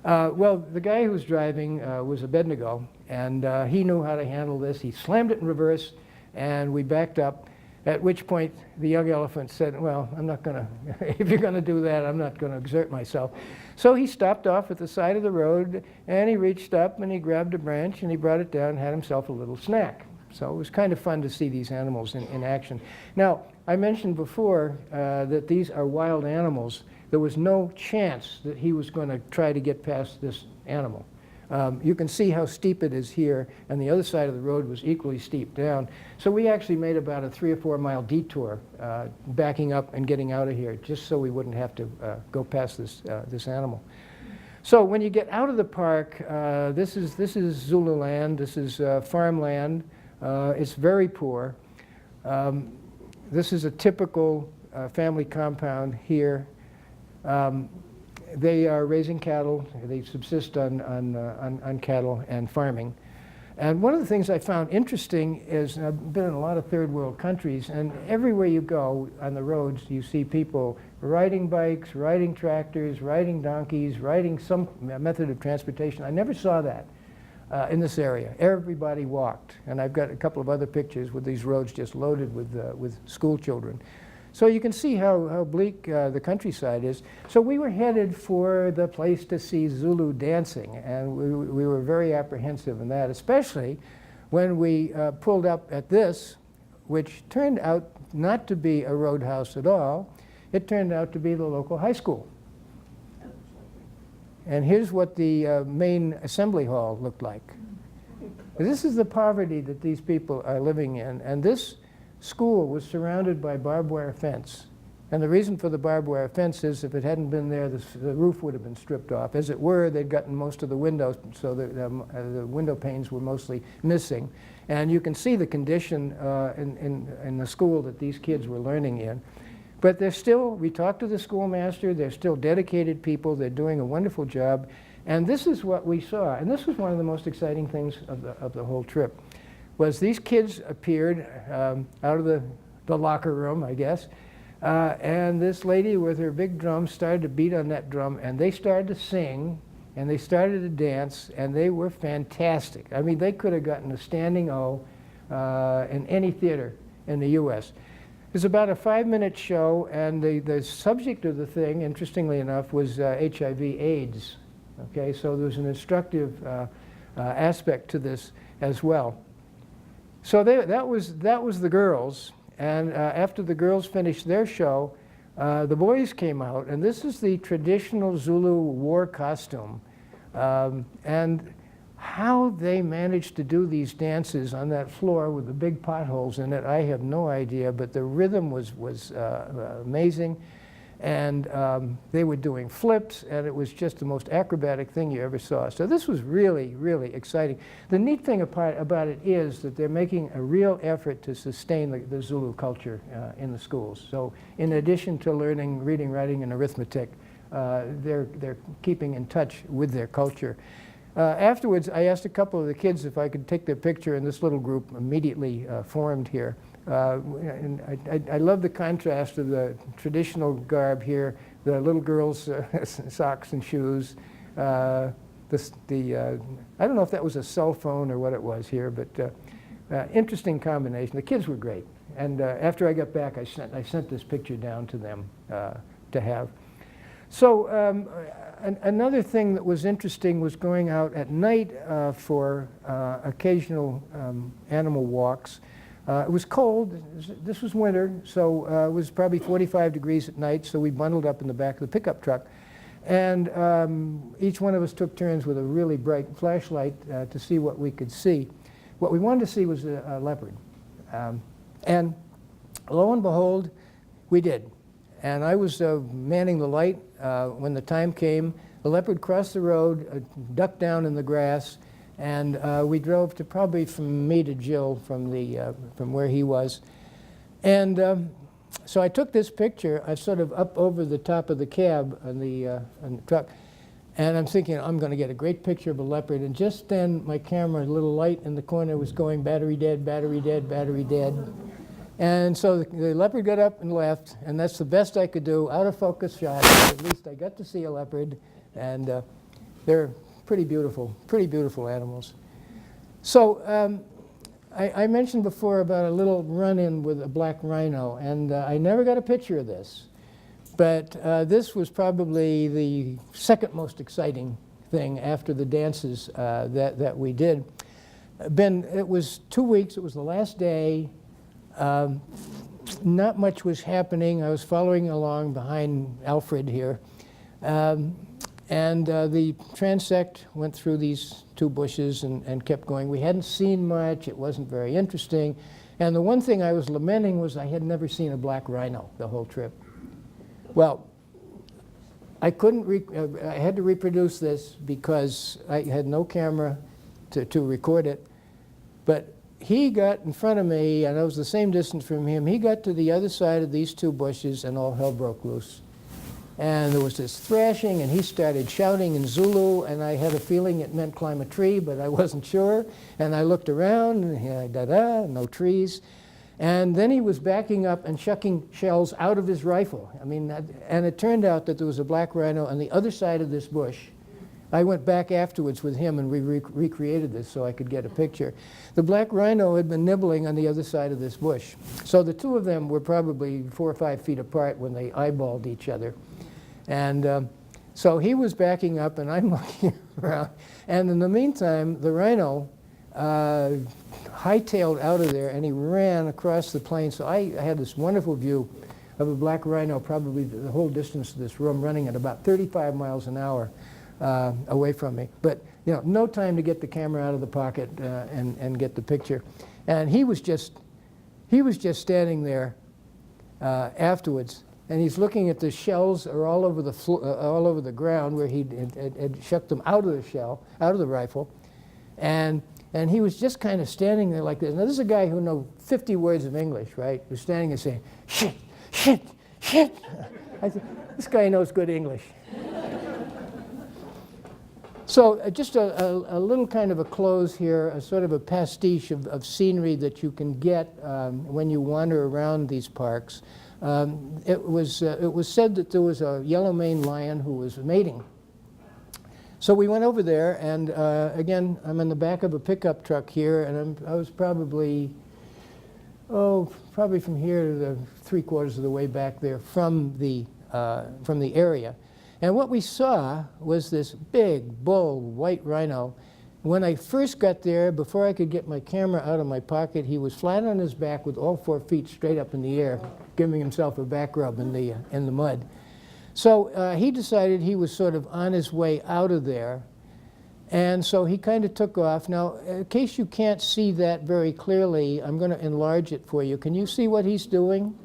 Well, the guy who was driving was Abednego, and he knew how to handle this. He slammed it in reverse, and we backed up, at which point the young elephant said, well, I'm not going to, if you're going to do that, I'm not going to exert myself. So he stopped off at the side of the road, and he reached up and he grabbed a branch and he brought it down and had himself a little snack. So it was kind of fun to see these animals in action. Now, I mentioned before that these are wild animals. There was no chance that he was going to try to get past this animal. You can see how steep it is here, and the other side of the road was equally steep down. So we actually made about a 3 or 4 mile detour, backing up and getting out of here, just so we wouldn't have to go past this animal. So when you get out of the park, this is Zululand. This is farmland. It's very poor. This is a typical family compound here. They are raising cattle. They subsist on cattle and farming. And one of the things I found interesting is, and I've been in a lot of third world countries, and everywhere you go on the roads, you see people riding bikes, riding tractors, riding donkeys, riding some method of transportation. I never saw that in this area. Everybody walked. And I've got a couple of other pictures with these roads just loaded with school children. So you can see how bleak the countryside is. So we were headed for the place to see Zulu dancing, and we were very apprehensive in that, especially when we pulled up at this, which turned out not to be a roadhouse at all. It turned out to be the local high school. And here's what the main assembly hall looked like. This is the poverty that these people are living in, and this school was surrounded by barbed wire fence. And the reason for the barbed wire fence is if it hadn't been there, the roof would have been stripped off. As it were, they'd gotten most of the windows, so the window panes were mostly missing. And you can see the condition in the school that these kids were learning in. But they're still, we talked to the schoolmaster, they're still dedicated people, they're doing a wonderful job. And this is what we saw. And this was one of the most exciting things of the whole trip. Was these kids appeared out of the locker room, I guess, and this lady with her big drum started to beat on that drum, and they started to sing, and they started to dance, and they were fantastic. I mean, they could have gotten a standing O in any theater in the U.S. It was about a 5-minute show, and the subject of the thing, interestingly enough, was HIV/AIDS. Okay, so there was an instructive aspect to this as well. So that was the girls, and after the girls finished their show, the boys came out, and this is the traditional Zulu war costume. And how they managed to do these dances on that floor with the big potholes in it, I have no idea, but the rhythm was amazing. And they were doing flips, and it was just the most acrobatic thing you ever saw. So this was really, really exciting. The neat thing about it is that they're making a real effort to sustain the Zulu culture in the schools. So in addition to learning reading, writing, and arithmetic, they're keeping in touch with their culture. Afterwards, I asked a couple of the kids if I could take their picture, and this little group immediately formed here. And I love the contrast of the traditional garb here, the little girls' socks and shoes. I don't know if that was a cell phone or what it was here, but interesting combination. The kids were great. And after I got back, I sent this picture down to them to have. So another thing that was interesting was going out at night for occasional animal walks. It was cold. This was winter, so it was probably 45 degrees at night, so we bundled up in the back of the pickup truck. And each one of us took turns with a really bright flashlight to see what we could see. What we wanted to see was a leopard. And lo and behold, we did. And I was manning the light when the time came. The leopard crossed the road, ducked down in the grass, and we drove to probably from me to Jill from where he was. And so I took this picture. I sort of up over the top of the cab on the truck, and I'm thinking I'm going to get a great picture of a leopard. And just then my camera, a little light in the corner, was going battery dead, battery dead, battery dead. And so the leopard got up and left, and that's the best I could do, out of focus shot. At least I got to see a leopard, and they're pretty beautiful animals. So I mentioned before about a little run-in with a black rhino, and I never got a picture of this. But this was probably the second most exciting thing after the dances that we did. It was 2 weeks. It was the last day. Not much was happening. I was following along behind Alfred here. And the transect went through these 2 bushes and kept going. We hadn't seen much. It wasn't very interesting. And the one thing I was lamenting was I had never seen a black rhino the whole trip. Well, I couldn't, I had to reproduce this because I had no camera to record it. But he got in front of me, and I was the same distance from him. He got to the other side of these 2 bushes, and all hell broke loose. And there was this thrashing, and he started shouting in Zulu, and I had a feeling it meant climb a tree, but I wasn't sure. And I looked around, and no trees. And then he was backing up and chucking shells out of his rifle. I mean, and it turned out that there was a black rhino on the other side of this bush. I went back afterwards with him, and we recreated this so I could get a picture. The black rhino had been nibbling on the other side of this bush. So the two of them were probably 4 or 5 feet apart when they eyeballed each other. And so he was backing up, and I'm looking around. And in the meantime, the rhino hightailed out of there, and he ran across the plain. So I had this wonderful view of a black rhino, probably the whole distance of this room, running at about 35 miles an hour away from me. But you know, no time to get the camera out of the pocket and get the picture. And he was just standing there afterwards. And he's looking at the shells are all over the all over the ground where he had shucked them out of the shell, out of the rifle, and he was just kind of standing there like this. Now this is a guy who knows 50 words of English, right? Who's standing there saying, "Shit, shit, shit." I said, this guy knows good English. So just a little kind of a close here, a sort of a pastiche of scenery that you can get when you wander around these parks. It was said that there was a yellow-maned lion who was mating. So we went over there, and again, I'm in the back of a pickup truck here, and I was probably from here to the 3/4 of the way back there from the area. And what we saw was this big, bull, white rhino. When I first got there, before I could get my camera out of my pocket, he was flat on his back with all 4 feet straight up in the air, giving himself a back rub in the mud. So he decided he was sort of on his way out of there, and so he kind of took off. Now, in case you can't see that very clearly, I'm going to enlarge it for you. Can you see what he's doing?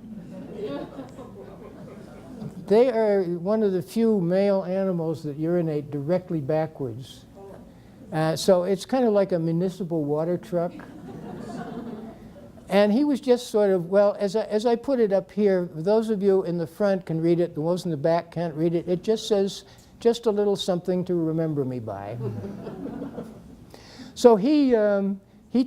They are one of the few male animals that urinate directly backwards. So it's kind of like a municipal water truck. And he was just sort of, well, as I put it up here, those of you in the front can read it, the ones in the back can't read it. It just says, just a little something to remember me by. So he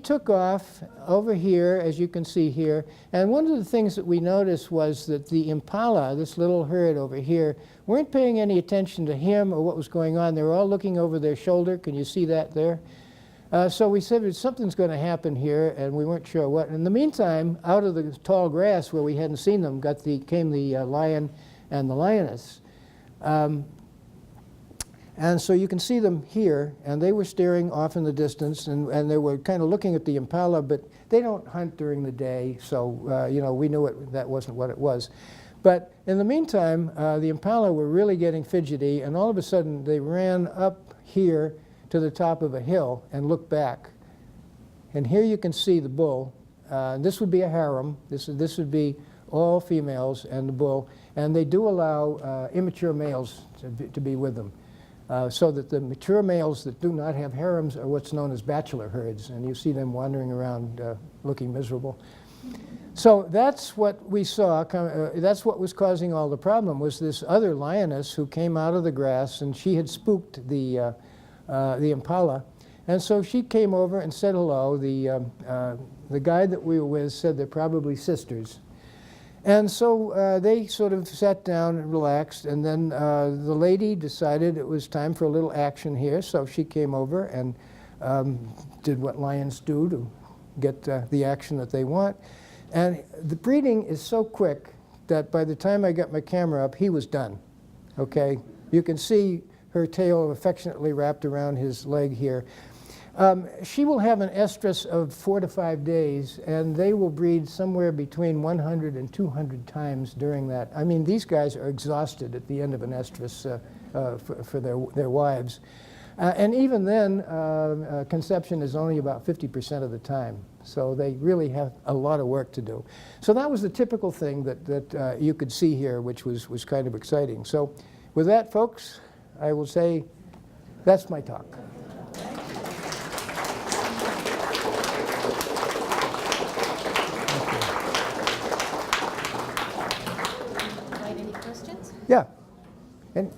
took off over here, as you can see here. And one of the things that we noticed was that the impala, this little herd over here, weren't paying any attention to him or what was going on. They were all looking over their shoulder. Can you see that there? So we said something's going to happen here, and we weren't sure what. In the meantime, out of the tall grass where we hadn't seen them, came the lion and the lioness. And so you can see them here, and they were staring off in the distance, and they were kind of looking at the impala, but they don't hunt during the day, so you know, we knew that wasn't what it was. But in the meantime, the impala were really getting fidgety, and all of a sudden they ran up here to the top of a hill and looked back. And here you can see the bull. This would be a harem. This would be all females and the bull. And they do allow immature males to be with them. So that the mature males that do not have harems are what's known as bachelor herds. And you see them wandering around looking miserable. So that's what we saw. That's what was causing all the problem, was this other lioness who came out of the grass, and she had spooked the impala. And so she came over and said hello. The guide that we were with said they're probably sisters. And so they sort of sat down and relaxed, and then the lady decided it was time for a little action here, so she came over and did what lions do to get the action that they want. And the breeding is so quick that by the time I got my camera up, he was done, okay? You can see her tail affectionately wrapped around his leg here. She will have an estrus of 4 to 5 days, and they will breed somewhere between 100 and 200 times during that. I mean, these guys are exhausted at the end of an estrus for their wives. And even then, conception is only about 50% of the time. So they really have a lot of work to do. So that was the typical thing that you could see here, which was kind of exciting. So with that, folks, I will say that's my talk. Any questions? Yeah. And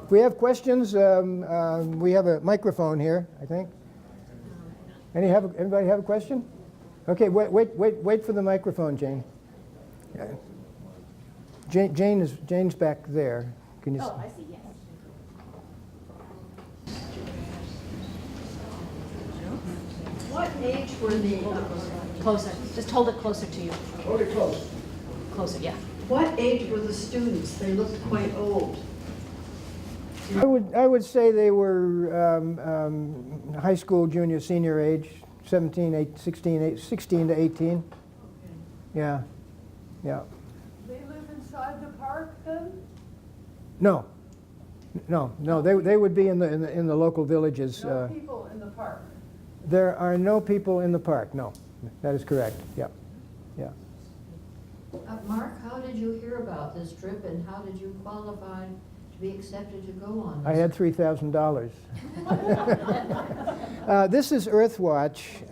if we have questions, we have a microphone here, I think. Anybody have a question? Okay, wait for the microphone, Jane. Jane's back there. Can you? Oh, I see. Yes. What age were the, Closer. Just hold it closer to you. Hold it close. Closer. Yeah. what age were the students? They looked quite old. I would say they were high school, junior, senior age, 16 to 18. Yeah, yeah. They live inside the park then? No, they would be in the local villages. No people in the park? There are no people in the park. No, that is correct. Yeah, yeah. Mark, how did you hear about this trip and how did you qualify to be accepted to go on this? I had $3,000. This is Earthwatch,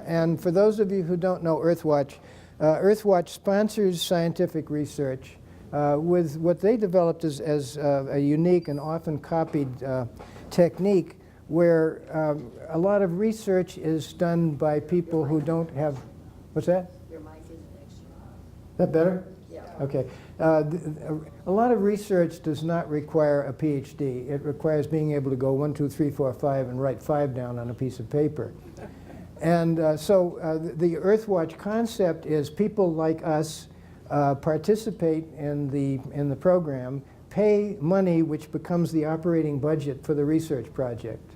and for those of you who don't know Earthwatch, Earthwatch sponsors scientific research with what they developed as a unique and often copied technique where a lot of research is done by people who don't have, what's that? Your mic is next to you. That better? Yeah. Okay. A lot of research does not require a PhD. It requires being able to go 1, 2, 3, 4, 5 and write 5 down on a piece of paper. And so the Earthwatch concept is people like us participate in the program, pay money which becomes the operating budget for the research project,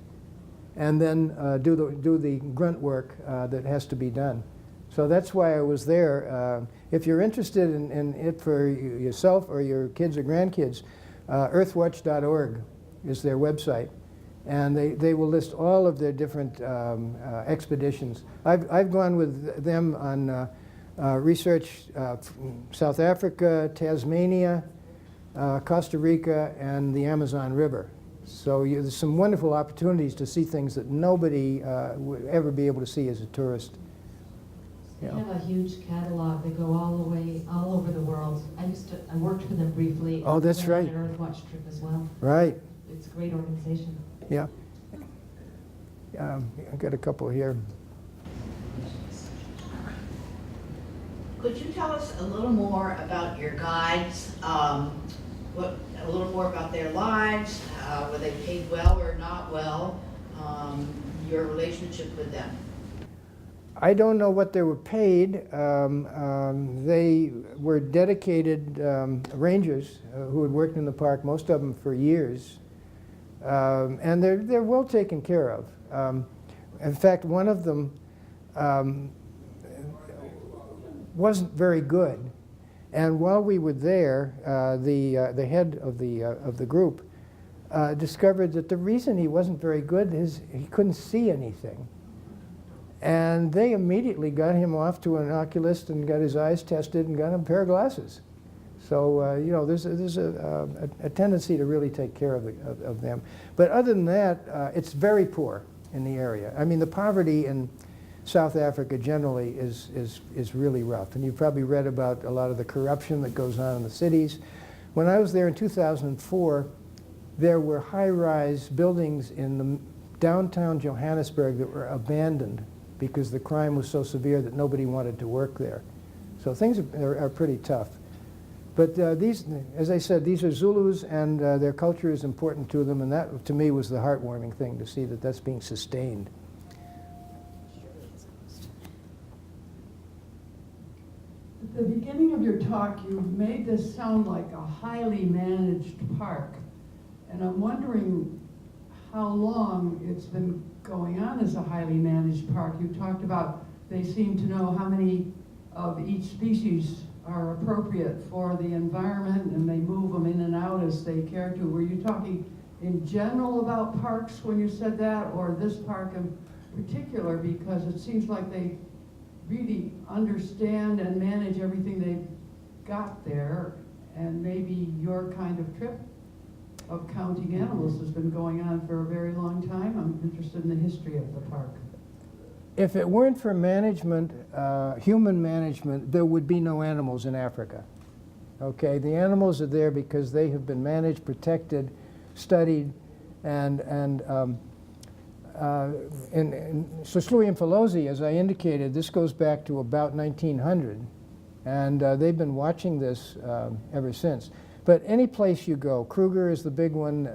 and then do the grunt work that has to be done. So that's why I was there. If you're interested in it for yourself or your kids or grandkids, earthwatch.org is their website. And they will list all of their different expeditions. I've gone with them on research South Africa, Tasmania, Costa Rica, and the Amazon River. So there's some wonderful opportunities to see things that nobody would ever be able to see as a tourist. They have a huge catalog. They go all the way, all over the world. I worked for them briefly. Oh, that's Went on right. an Earthwatch trip as well. Right. It's a great organization. Yeah. I've got a couple here. Could you tell us a little more about your guides? A little more about their lives, were they paid well or not well, your relationship with them? I don't know what they were paid. They were dedicated rangers who had worked in the park, most of them for years. And they're well taken care of. In fact, one of them wasn't very good. And while we were there, the head of the group discovered that the reason he wasn't very good is he couldn't see anything. And they immediately got him off to an oculist and got his eyes tested and got him a pair of glasses. So you know, there's a tendency to really take care of them. But other than that, it's very poor in the area. I mean, the poverty in South Africa generally is really rough. And you've probably read about a lot of the corruption that goes on in the cities. When I was there in 2004, there were high-rise buildings in the downtown Johannesburg that were abandoned because the crime was so severe that nobody wanted to work there. So things are pretty tough. But these, as I said, these are Zulus, and their culture is important to them, and that, to me, was the heartwarming thing, to see that that's being sustained. At the beginning of your talk, you made this sound like a highly managed park. And I'm wondering how long it's been going on as a highly managed park. You talked about they seem to know how many of each species are appropriate for the environment, and they move them in and out as they care to. Were you talking in general about parks when you said that, or this park in particular? Because it seems like they really understand and manage everything they've got there, and maybe your kind of trip of counting animals has been going on for a very long time. I'm interested in the history of the park. If it weren't for management, human management, there would be no animals in Africa. Okay, the animals are there because they have been managed, protected, studied, and in Sosluy and Filosi, as I indicated, this goes back to about 1900, and they've been watching this ever since. But any place you go, Kruger is the big one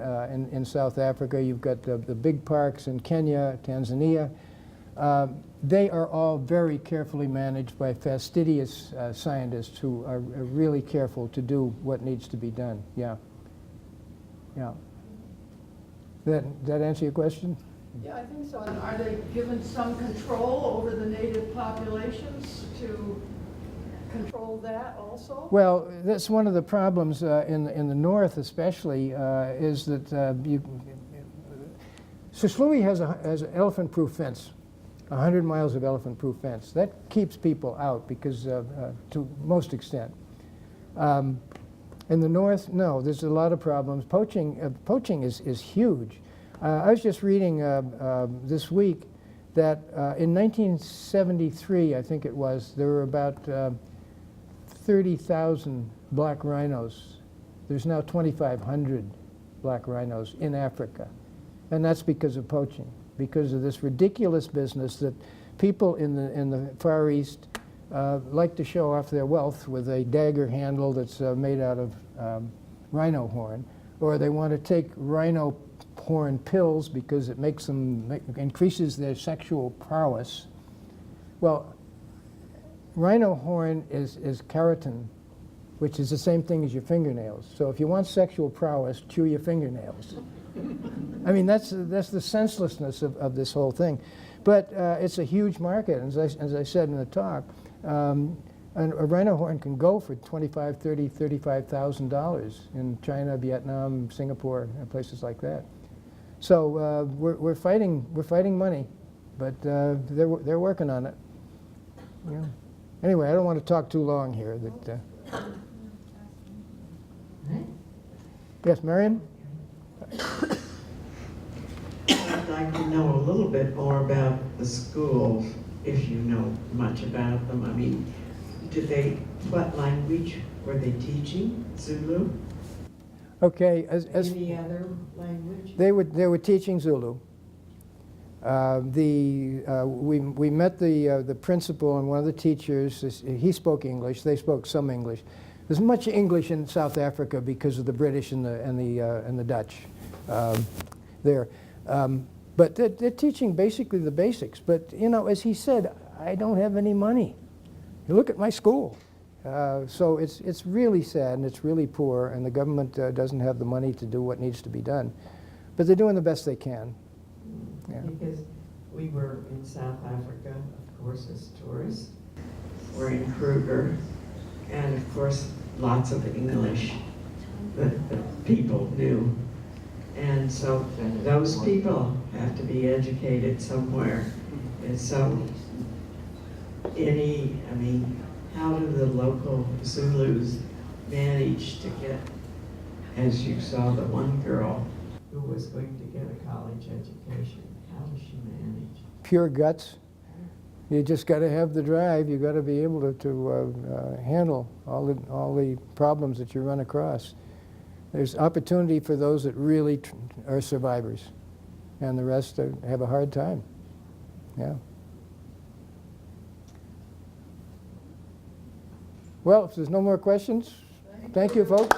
in South Africa. You've got the big parks in Kenya, Tanzania. They are all very carefully managed by fastidious scientists who are really careful to do what needs to be done. Yeah. Yeah. That answer your question? Yeah, I think so. And are they given some control over the native populations to control that also? Well, that's one of the problems in the north, especially, is that Sosluy has an elephant-proof fence, 100 miles of elephant-proof fence. That keeps people out because, to most extent. In the north, no, there's a lot of problems. Poaching is huge. I was just reading this week that in 1973, I think it was, there were about 30,000 black rhinos. There's now 2,500 black rhinos in Africa. And that's because of poaching, because of this ridiculous business that people in the Far East like to show off their wealth with a dagger handle that's made out of rhino horn, or they want to take rhino horn pills because it makes them increases their sexual prowess. Well, rhino horn is keratin, which is the same thing as your fingernails. So if you want sexual prowess, chew your fingernails. I mean, that's the senselessness of this whole thing. But it's a huge market. As I said in the talk, a rhino horn can go for $25,000, $30,000, $35,000 in China, Vietnam, Singapore, and places like that. So we're fighting money, but they're working on it. Yeah. Anyway, I don't want to talk too long here. Yes, Marion? I'd like to know a little bit more about the schools, if you know much about them. I mean, what language were they teaching? Zulu? Okay. Any other language? They were teaching Zulu. We met the principal and one of the teachers. He spoke English. They spoke some English. There's much English in South Africa because of the British and the Dutch there. But they're teaching basically the basics. But you know, as he said, I don't have any money. You look at my school. So it's really sad and it's really poor, and the government doesn't have the money to do what needs to be done. But they're doing the best they can. Yeah. Because we were in South Africa, of course, as tourists. We're in Kruger, and of course, lots of English that people knew. And so those people have to be educated somewhere. And so how do the local Zulus manage to get, as you saw the one girl who was going to get a college education, how does she manage? Pure guts. You just got to have the drive. You got to be able to handle all the problems that you run across. There's opportunity for those that really are survivors, and the rest have a hard time. Yeah. Well, if there's no more questions, thank you, folks.